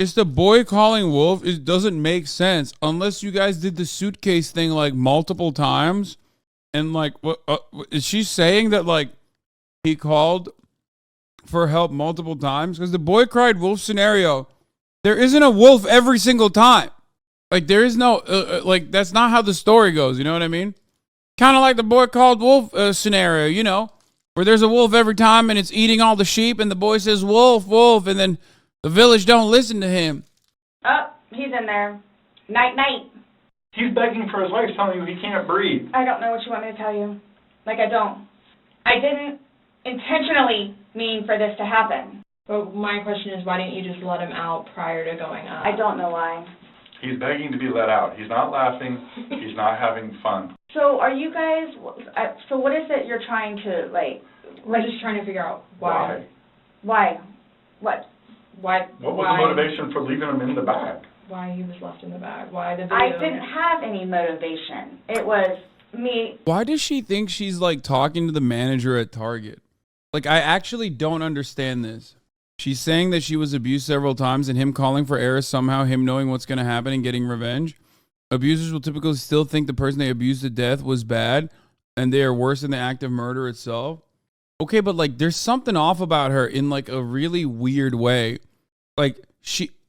It's the boy calling wolf. It doesn't make sense unless you guys did the suitcase thing like multiple times. And like, what is she saying that like he called for help multiple times? Because the boy cried wolf scenario, there isn't a wolf every single time. Like there is no like that's not how the story goes. You know what I mean? Kind of like the boy called wolf scenario, you know, where there's a wolf every time and it's eating all the sheep, and the boy says wolf, wolf, and then the village don't listen to him. Oh, he's in there. Night, night. He's begging for his life, telling you he can't breathe. I don't know what you want me to tell you. Like, I don't. I didn't intentionally mean for this to happen. But my question is, why didn't you just let him out prior to going up? I don't know why. He's begging to be let out. He's not laughing. He's not having fun. So are you guys, so what is it you're trying to, like... We're just trying to figure out why. Why? What? Why? What was the motivation for leaving him in the bag? Why he was left in the bag? Why the video? I didn't have any motivation. It was me. Why does she think she's like talking to the manager at Target? Like, I actually don't understand this. She's saying that she was abused several times, and him calling for air is somehow him knowing what's going to happen and getting revenge. Abusers will typically still think the person they abused to death was bad, and they are worse than the act of murder itself. Okay, but like there's something off about her in like a really weird way. Like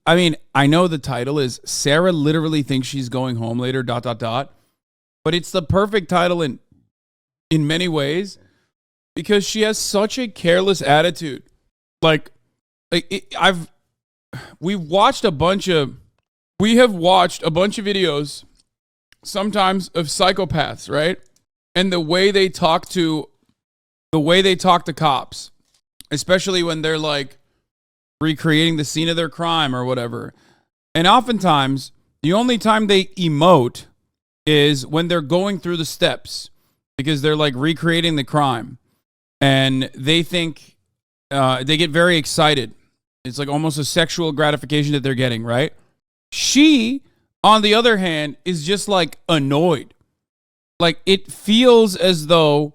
I mean, I know the title is Sarah literally thinks she's going home later, ... But it's the perfect title in many ways because she has such a careless attitude. We have watched a bunch of videos sometimes of psychopaths, right? And the way they talk to cops, especially when they're like recreating the scene of their crime or whatever. And oftentimes, the only time they emote is when they're going through the steps because they're like recreating the crime. And they think, they get very excited. It's like almost a sexual gratification that they're getting, right? She, on the other hand, is just like annoyed. Like it feels as though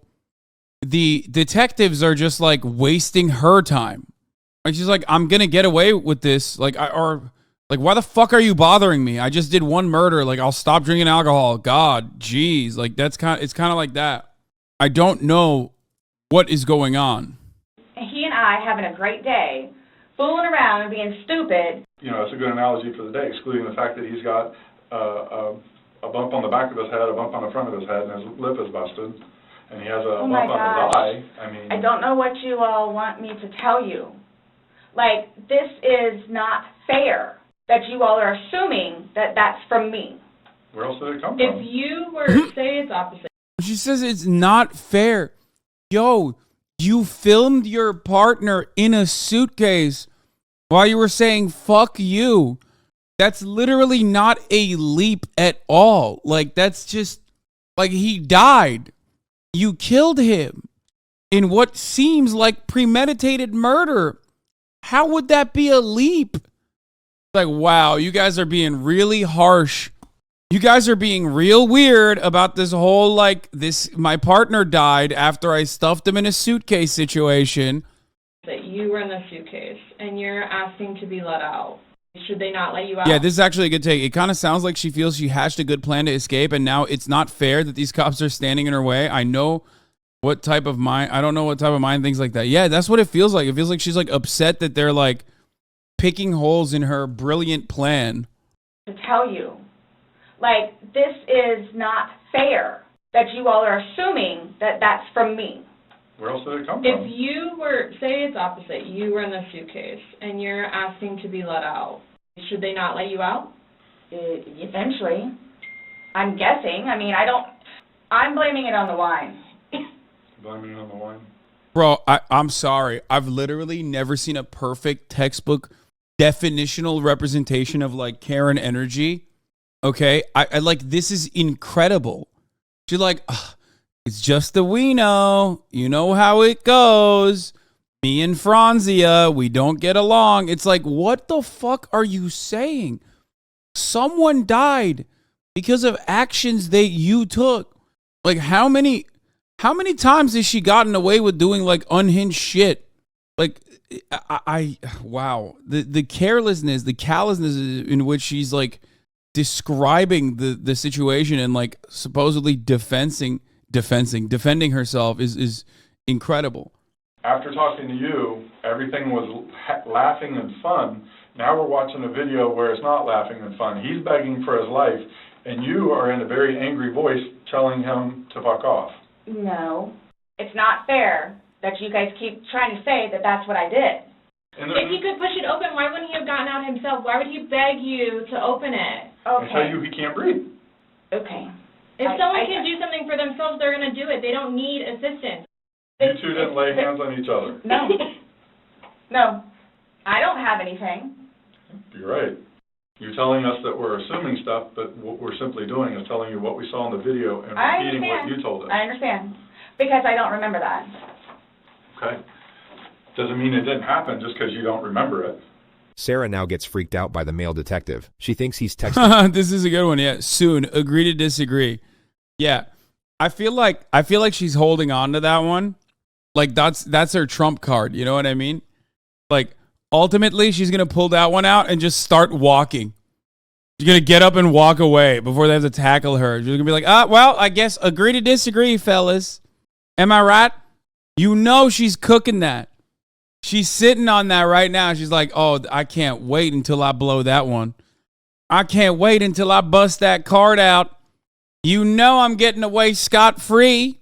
the detectives are just like wasting her time. Like she's like, I'm gonna get away with this. Like why the fuck are you bothering me? I just did one murder. Like I'll stop drinking alcohol. God, jeez. Like it's kind of like that. I don't know what is going on. He and I having a great day, fooling around and being stupid. You know, it's a good analogy for the day, excluding the fact that he's got a bump on the back of his head, a bump on the front of his head, and his lip is busted. And he has a bump on his eye. I mean, I don't know what you all want me to tell you. Like, this is not fair that you all are assuming that that's from me. Where else did it come from? If you were to say it's opposite. She says it's not fair. Yo, you filmed your partner in a suitcase while you were saying fuck you. That's literally not a leap at all. Like, that's just, like, he died. You killed him in what seems like premeditated murder. How would that be a leap? Like, wow, you guys are being really harsh. You guys are being real weird about this whole, like, my partner died after I stuffed him in a suitcase situation. That you were in the suitcase and you're asking to be let out. Should they not let you out? Yeah, this is actually a good take. It kind of sounds like she feels she hatched a good plan to escape, and now it's not fair that these cops are standing in her way. I know what type of mind, I don't know what type of mind thinks like that. Yeah, that's what it feels like. It feels like she's like upset that they're like picking holes in her brilliant plan. To tell you, like, this is not fair that you all are assuming that that's from me. Where else did it come If from? you were, say it's opposite, you were in the suitcase and you're asking to be let out, should they not let you out? Eventually. I'm guessing. I mean, I'm blaming it on the wine. Blaming it on the wine? Bro, I'm sorry. I've literally never seen a perfect textbook definitional representation of like Karen energy. Okay? I like, this is incredible. She's like, "Ugh, it's just the we know. You know how it goes. Me and Franzia, we don't get along." It's like, what the fuck are you saying? Someone died because of actions that you took. Like, how many times has she gotten away with doing like unhinged shit? Like, wow. The carelessness, the callousness in which she's like describing the situation and like supposedly defending herself is incredible. After talking to you, everything was laughing and fun. Now we're watching a video where it's not laughing and fun. He's begging for his life, and you are in a very angry voice telling him to fuck off. No. It's not fair that you guys keep trying to say that that's what I did. If he could push it open, why wouldn't he have gotten out himself? Why would he beg you to open it? And tell you he can't breathe. Okay. If someone can do something for themselves, they're going to do it. They don't need assistance. You two didn't lay hands on each other. No. No. I don't have anything. You're right. You're telling us that we're assuming stuff, but what we're simply doing is telling you what we saw in the video and repeating what you told us. I understand. Because I don't remember that. Okay. Doesn't mean it didn't happen just because you don't remember it. Sarah now gets freaked out by the male detective. She thinks he's texting. This is a good one. Yeah. Soon. Agree to disagree. Yeah. I feel like she's holding on to that one. Like that's her trump card. You know what I mean? Like, ultimately, she's going to pull that one out and just start walking. She's going to get up and walk away before they have to tackle her. She's going to be like, well, I guess agree to disagree, fellas. Am I right? You know she's cooking that. She's sitting on that right now. She's like, oh, I can't wait until I blow that one. I can't wait until I bust that card out. You know I'm getting away scot-free.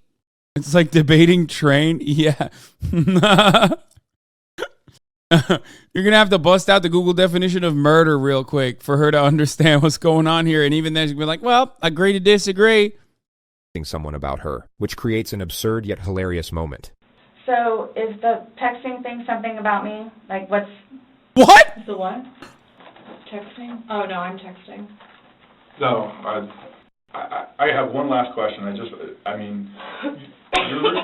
It's like debating train. Yeah. You're going to have to bust out the Google definition of murder real quick for her to understand what's going on here. And even then she'll be like, well, agree to disagree. Someone about her, which creates an absurd yet hilarious moment. So is the texting thing something about me? Like what's... What? The what? Texting? Oh, no, I'm texting. No, I have one last question.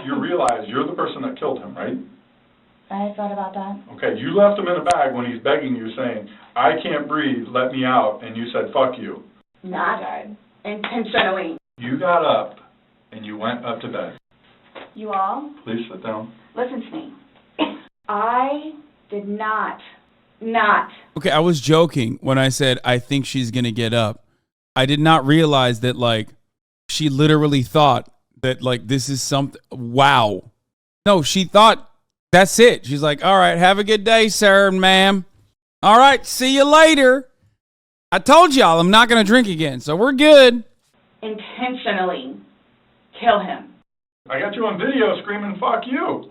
You realize you're the person that killed him, right? I thought about that. Okay, you left him in a bag when he's begging you, saying, I can't breathe, let me out, and you said, fuck you. Not intentionally. You got up, and you went up to bed. You all? Please sit down. Listen to me. I did not. Okay, I was joking when I said I think she's going to get up. I did not realize that, like, she literally thought that, like, this is something. Wow. No, she thought that's it. She's like, all right, have a good day, sir and ma'am. All right, see you later. I told y'all I'm not going to drink again, so we're good. Intentionally kill him. I got you on video screaming, fuck you.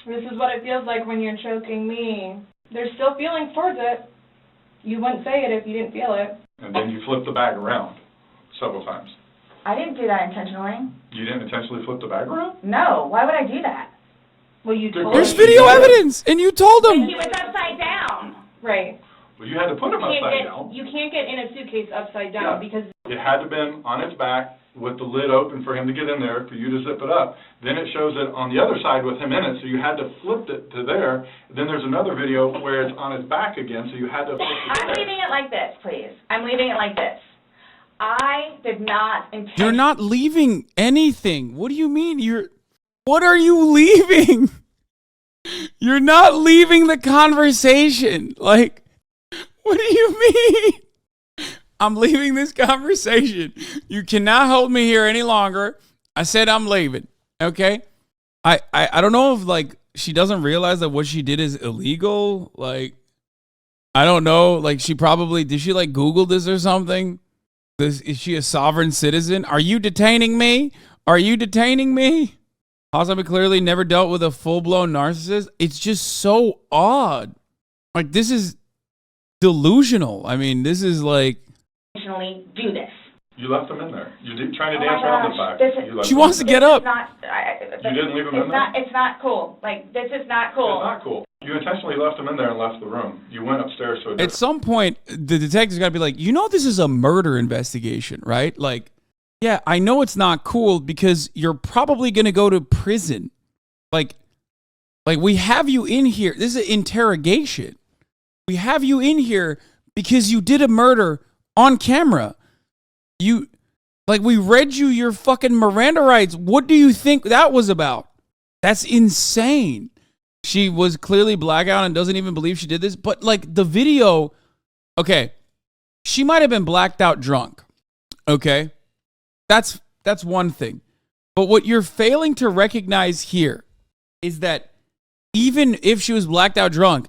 This is what it feels like when you're choking me. There's still feelings towards it. You wouldn't say it if you didn't feel it. And then you flipped the bag around several times. I didn't do that intentionally. You didn't intentionally flip the bag around? No, why would I do that? Well, you told There's him. video evidence, and you told him. And he was upside down. Right. Well, you had to put him upside down. You can't get in a suitcase upside down because... It had to have been on its back with the lid open for him to get in there, for you to zip it up. Then it shows it on the other side with him in it, so you had to flip it to there. Then there's another video where it's on its back again, so you had to flip it to I'm leaving it like this, please. I'm leaving it like this. I did not intend... You're not leaving anything. What do you mean? What are you leaving? You're not leaving the conversation. Like, what do you mean? I'm leaving this conversation. You cannot hold me here any longer. I said I'm leaving. Okay? I don't know if, like, she doesn't realize that what she did is illegal. Like, I don't know. Like, did she, like, Google this or something? Is she a sovereign citizen? Are you detaining me? Are you detaining me? Hasanabi clearly never dealt with a full-blown narcissist. It's just so odd. Like, this is delusional. I mean, this is like... Intentionally do this. You left them in there. You did trying to Oh my dance around the gosh, fact. You left She them wants in to there. get up. You didn't leave them in there? It's not cool. Like, this is not cool. It's not cool. You intentionally left them in there and left the room. You went upstairs to a At some point, the detective's got to be like, you know, this is a murder investigation, right? Like, yeah, I know it's not cool because you're probably going to go to prison. Like we have you in here. This is an interrogation. We have you in here because you did a murder on camera. We read you your fucking Miranda rights. What do you think that was about? That's insane. She was clearly blackout and doesn't even believe she did this. But like the video, okay, she might have been blacked out drunk. Okay, that's one thing. But what you're failing to recognize here is that even if she was blacked out drunk,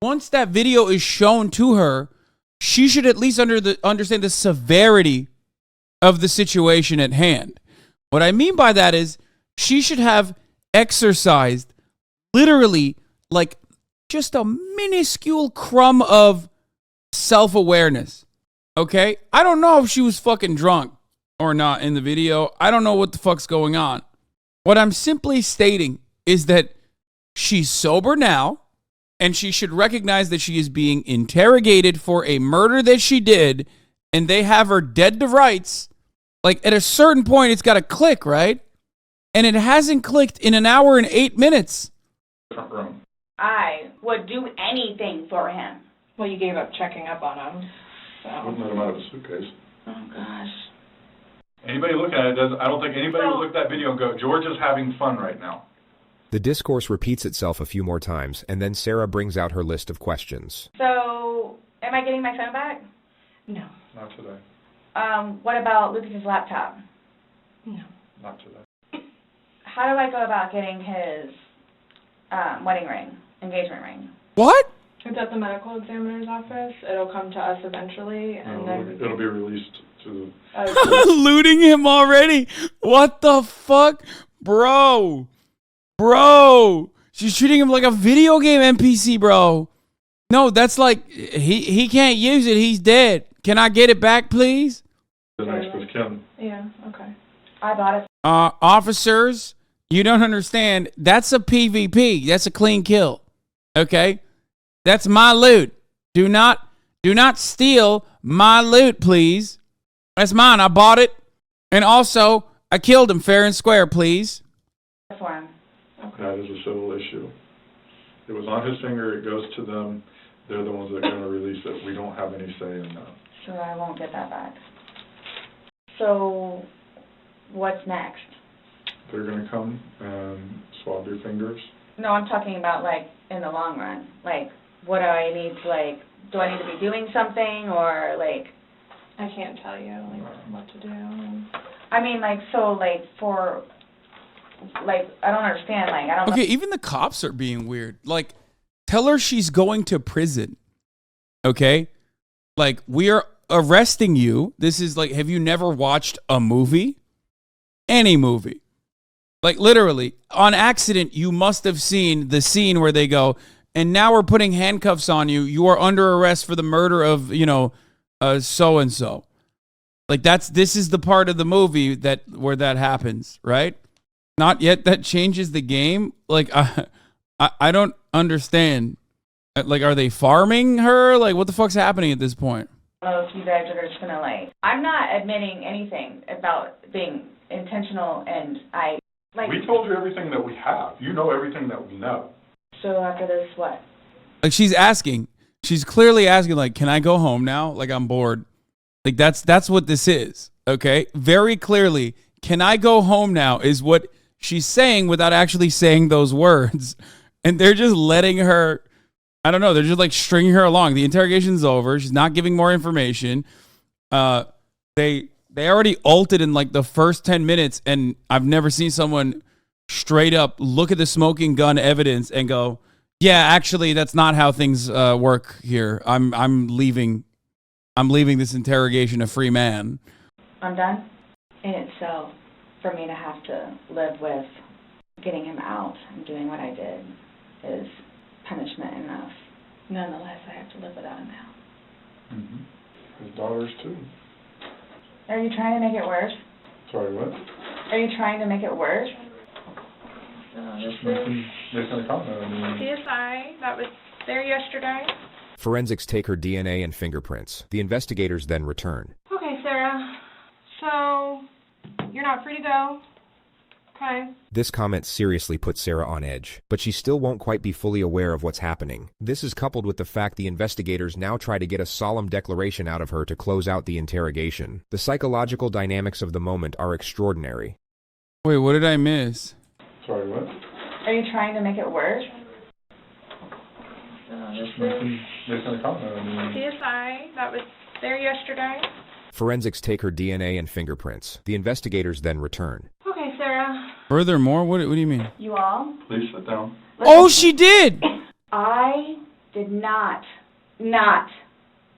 once that video is shown to her, she should at least understand the severity of the situation at hand. What I mean by that is she should have exercised literally like just a minuscule crumb of self-awareness. Okay? I don't know if she was fucking drunk or not in the video. I don't know what the fuck's going on. What I'm simply stating is that she's sober now, and she should recognize that she is being interrogated for a murder that she did, and they have her dead to rights. Like, at a certain point, it's got to click, right? And it hasn't clicked in an hour and 8 minutes. I would do anything for him. Well, you gave up checking up on him. So. Wouldn't let him out of a suitcase. Oh, gosh. Anybody looking at it doesn't. I don't think anybody would look at that video and go, George is having fun right now. The discourse repeats itself a few more times, and then Sarah brings out her list of questions. So, am I getting my phone back? No. Not today. What about Lucas's laptop? No. Not today. How do I go about getting his wedding ring, engagement ring? What? It's at the medical examiner's office. It'll come to us eventually, and then It'll be released to looting him already. What the fuck? Bro, she's treating him like a video game NPC, bro. No, that's like, he can't use it. He's dead. Can I get it back, please? the next with Kim. Yeah, okay. I bought it. Officers, you don't understand. That's a PvP. That's a clean kill. Okay? That's my loot. Do not steal my loot, please. That's mine. I bought it. And also, I killed him fair and square, please. For him. That is a civil issue. It was on his finger. It goes to them. They're the ones that are going to release it. We don't have any say in that. So I won't get that back. So, what's next? They're going to come and swab your fingers. No, I'm talking about, like, in the long run. Like, what do I need to, like, do I need to be doing something, or, like... I can't tell you, like, what to do. I mean, like, so, like, for... Like, I don't understand, like, I don't... Okay, even the cops are being weird. Like, tell her she's going to prison. Okay? Like, we are arresting you. This is like, have you never watched a movie? Any movie. Like, literally, on accident, you must have seen the scene where they go, and now we're putting handcuffs on you. You are under arrest for the murder of, so-and-so. Like, this is the part of the movie where that happens, right? Not yet that changes the game. Like, I don't understand. Like, are they farming her? Like, what the fuck's happening at this point? I don't know if you guys are just gonna, like... I'm not admitting anything about being intentional, and we told you everything that we have. You know everything that we know. So after this, what? Like, she's clearly asking, like, can I go home now? Like, I'm bored. Like, that's what this is, okay? Very clearly, can I go home now is what she's saying without actually saying those words. And they're just letting her, I don't know, they're just like stringing her along. The interrogation's over. She's not giving more information. They already ulted in like the first 10 minutes, and I've never seen someone straight up look at the smoking gun evidence and go, yeah, actually, that's not how things work here. I'm leaving this interrogation a free man. I'm done in itself for me to have to live with Getting him out and doing what I did is punishment enough. Nonetheless, I have to live without him now. Mm-hmm. His daughters too. Are you trying to make it worse? Sorry, what? Are you trying to make it worse? This is There's no comment. I mean, CSI that was there yesterday. Forensics take her DNA and fingerprints. The investigators then return. Okay, Sarah. So, you're not free to go. Okay. This comment seriously puts Sarah on edge, but she still won't quite be fully aware of what's happening. This is coupled with the fact the investigators now try to get a solemn declaration out of her to close out the interrogation. The psychological dynamics of the moment are extraordinary. Wait, what did I miss? sorry, what? Are you trying to make it worse? This is There's no comment. I mean, CSI that was there yesterday. Forensics take her DNA and fingerprints. The investigators then return. Okay, Sarah. Furthermore, what do you mean? You all? please sit down. Oh, she did! I did not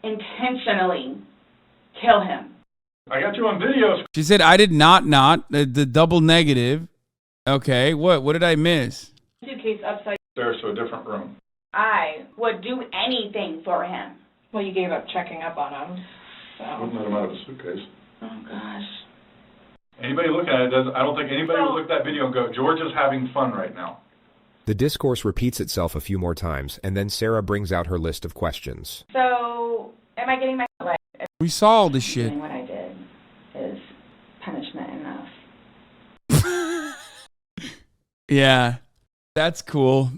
intentionally kill him. I got you on video. She said, I did not, the double negative. Okay, what did I miss? Suitcase upside. There's to a different room. I would do anything for him. Well, you gave up checking up on him. Wouldn't So. let him out of the suitcase. Oh, gosh. Anybody looking at it I don't think anybody would look at that video and go, George is having fun right now. The discourse repeats itself a few more times, and then Sarah brings out her list of questions. So, am I getting my... Like, We saw all this shit. doing what I did is punishment enough. Yeah, that's cool.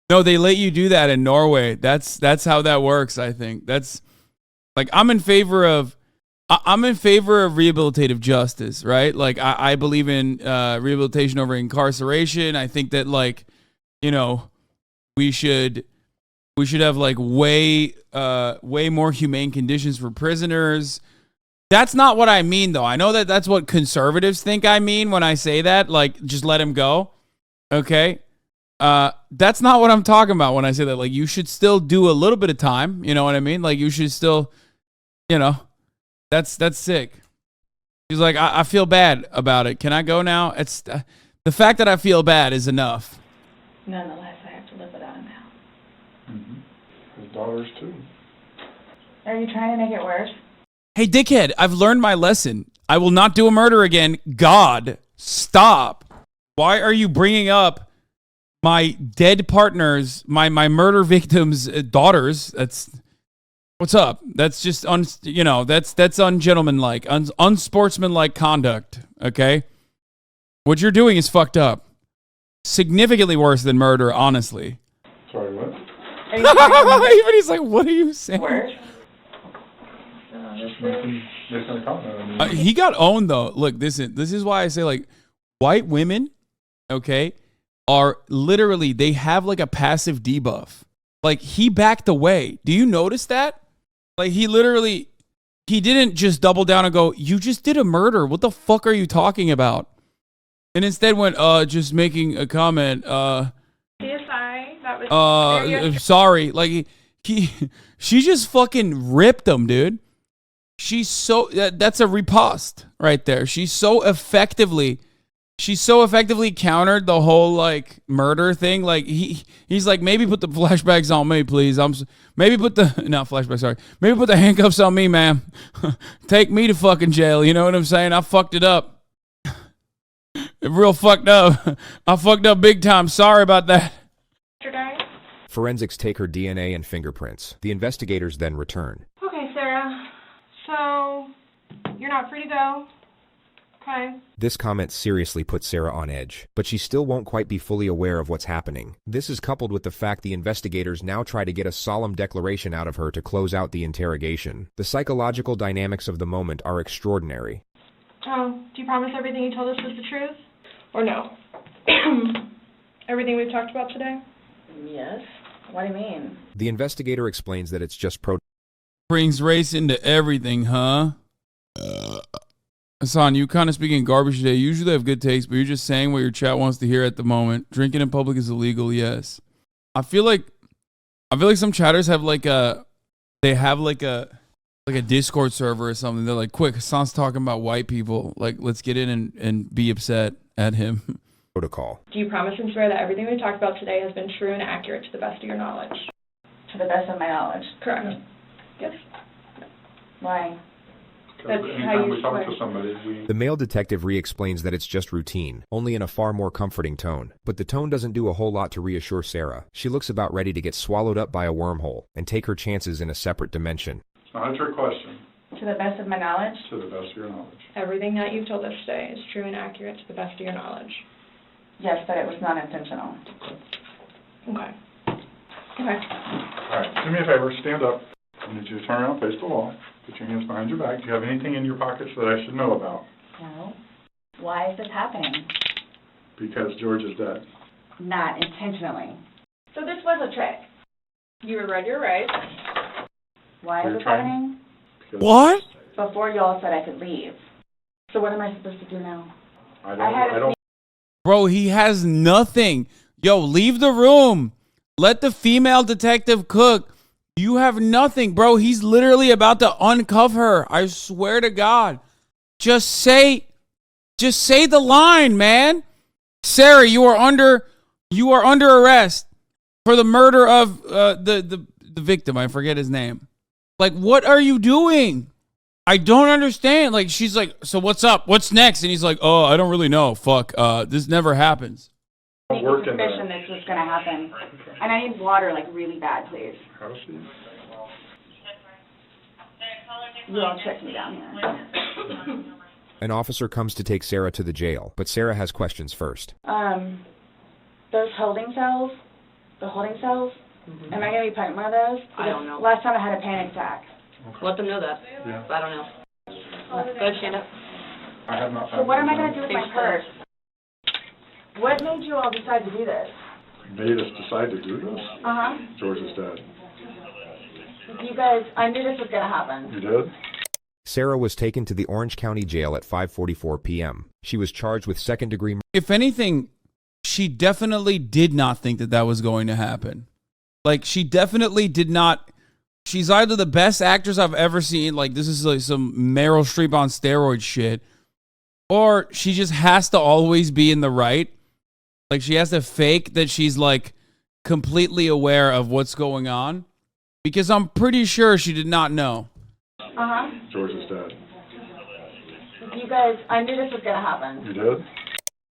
No, they let you do that in Norway. That's how that works, I think. That's like I'm in favor of rehabilitative justice, right? Like I believe in rehabilitation over incarceration. I think that we should have like way more humane conditions for prisoners. That's not what I mean, though. I know that that's what conservatives think I mean when I say that, like, just let him go. Okay? That's not what I'm talking about when I say that. Like, you should still do a little bit of time. You know what I mean? Like, you should still, that's sick. He's like, I feel bad about it. Can I go now? It's the fact that I feel bad is enough. Nonetheless, I have to live without him now. Mm-hmm. His daughters, too. Are you trying to make it worse? Hey, dickhead, I've learned my lesson. I will not do a murder again. God, stop. Why are you bringing up my dead partners, my murder victims' daughters? That's what's up. That's just that's ungentlemanlike, unsportsmanlike conduct. Okay, what you're doing is fucked up. Significantly worse than murder, honestly. Sorry, what? Even he's like, what are you saying? Worse? There's no comment. I mean, He got owned though. Look, this is why I say like white women, okay, are literally they have like a passive debuff. Like he backed away. Do you notice that? Like he didn't just double down and go, "You just did a murder. What the fuck are you talking about?" And instead went, just making a comment. CSI that was there yesterday. Sorry. Like she just fucking ripped him, dude. She's so that's a riposte right there. She so effectively countered the whole like murder thing. Like he's like, maybe put the flashbacks on me, please. Maybe put the handcuffs on me, ma'am. Take me to fucking jail. You know what I'm saying? I fucked it up. Real fucked up. I fucked up big time. Sorry about that. Forensics take her DNA and fingerprints. The investigators then return. Okay, Sarah. So, you're not free to go. Okay. This comment seriously puts Sarah on edge, but she still won't quite be fully aware of what's happening. This is coupled with the fact the investigators now try to get a solemn declaration out of her to close out the interrogation. The psychological dynamics of the moment are extraordinary. Oh, do you promise everything you told us was the truth? Or no? Everything we've talked about today? Yes. What do you mean? The investigator explains that it's just Brings race into everything, huh? Hasan, you kind of speaking garbage today. You usually have good takes, but you're just saying what your chat wants to hear at the moment. Drinking in public is illegal, yes. I feel like some chatters have like a Discord server or something. They're like, quick, Hasan's talking about white people. Like, let's get in and be upset at him. protocol. Do you promise and swear that everything we talked about today has been true and accurate to the best of your knowledge? To the best of my knowledge. Correct. Yes. Why? Because That's how anytime you we talk swear. to somebody, The male detective re-explains that it's just routine, only in a far more comforting tone. But the tone doesn't do a whole lot to reassure Sarah. She looks about ready to get swallowed up by a wormhole and take her chances in a separate dimension. It's not a trick question. To the best of my knowledge? To the best of your knowledge. Everything that you've told us today is true and accurate to the best of your knowledge. Yes, but it was not intentional. Okay. Okay. All right, do me a favor, stand up. I need you to turn around, face the wall. Put your hands behind your back. Do you have anything in your pockets that I should know about? No. Why is this happening? Because George is dead. Not intentionally. So this was a trick. You were read your rights. Why Were is you this trying? happening? Because What? Before y'all said I could leave. So what am I supposed to do now? I had a don't. Bro, he has nothing. Yo, leave the room. Let the female detective cook. You have nothing, bro. He's literally about to uncuff her. I swear to God. Just say the line, man. Sarah, you are under arrest for the murder of the victim. I forget his name. Like, what are you doing? I don't understand. Like, she's like, so what's up? What's next? And he's like, oh, I don't really know. Fuck. This never happens. I need a suspicion this was going to happen. And I need water, like, really bad, please. You all check me down here. An officer comes to take Sarah to the jail, but Sarah has questions first. Those holding cells, am I going to be put in one of those? I don't know. Last time I had a panic attack. Let them know that. Yeah. I don't know. Go ahead, stand up. I have not. So what am I going to do with my purse? What made you all decide to do this? Made us decide to do this? Uh-huh. George is dead. You guys, I knew this was going to happen. You did? Sarah was taken to the Orange County Jail at 5:44 p.m. She was charged with second-degree murder. If anything, she definitely did not think that was going to happen. Like, she definitely did not. She's either the best actress I've ever seen, like this is like some Meryl Streep on steroid shit, or she just has to always be in the right. Like, she has to fake that she's like completely aware of what's going on, because I'm pretty sure she did not know. Uh-huh. George is dead. You guys, I knew this was going to happen. You did?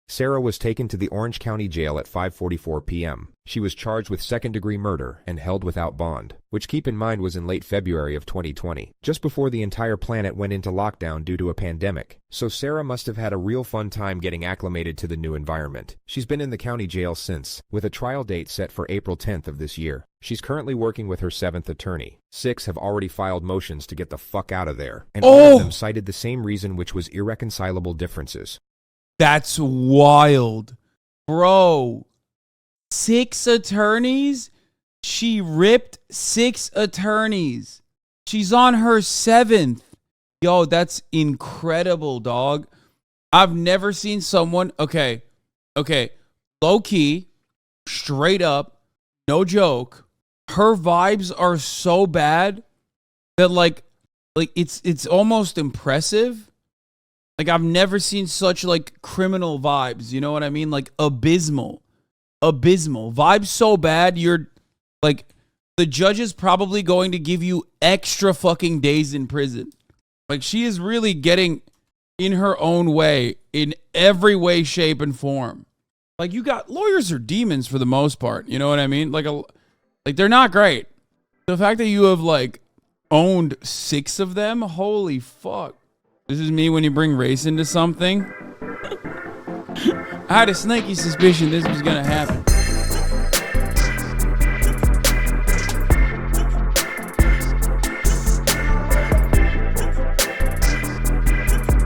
Sarah was taken to the Orange County Jail at 5:44 p.m. She was charged with second-degree murder and held without bond, which, keep in mind, was in late February of 2020, just before the entire planet went into lockdown due to a pandemic. So Sarah must have had a real fun time getting acclimated to the new environment. She's been in the county jail since, with a trial date set for April 10th of this year. She's currently working with her 7th attorney. 6 have already filed motions to get the fuck out of there, and all of them cited the same reason, which was irreconcilable differences. That's wild. Bro, 6 attorneys? She ripped 6 attorneys. She's on her 7th. Yo, that's incredible, dog. I've never seen someone... Okay. Low key, straight up, no joke. Her vibes are so bad that like it's almost impressive. Like, I've never seen such, like, criminal vibes. You know what I mean? Like, abysmal. Vibes so bad, you're, like, the judge is probably going to give you extra fucking days in prison. Like, she is really getting in her own way, in every way, shape, and form. Like, you got, lawyers are demons for the most part. You know what I mean? Like, they're not great. The fact that you have, like, owned 6 of them, holy fuck. This is me when you bring race into something. I had a sneaky suspicion this was gonna happen.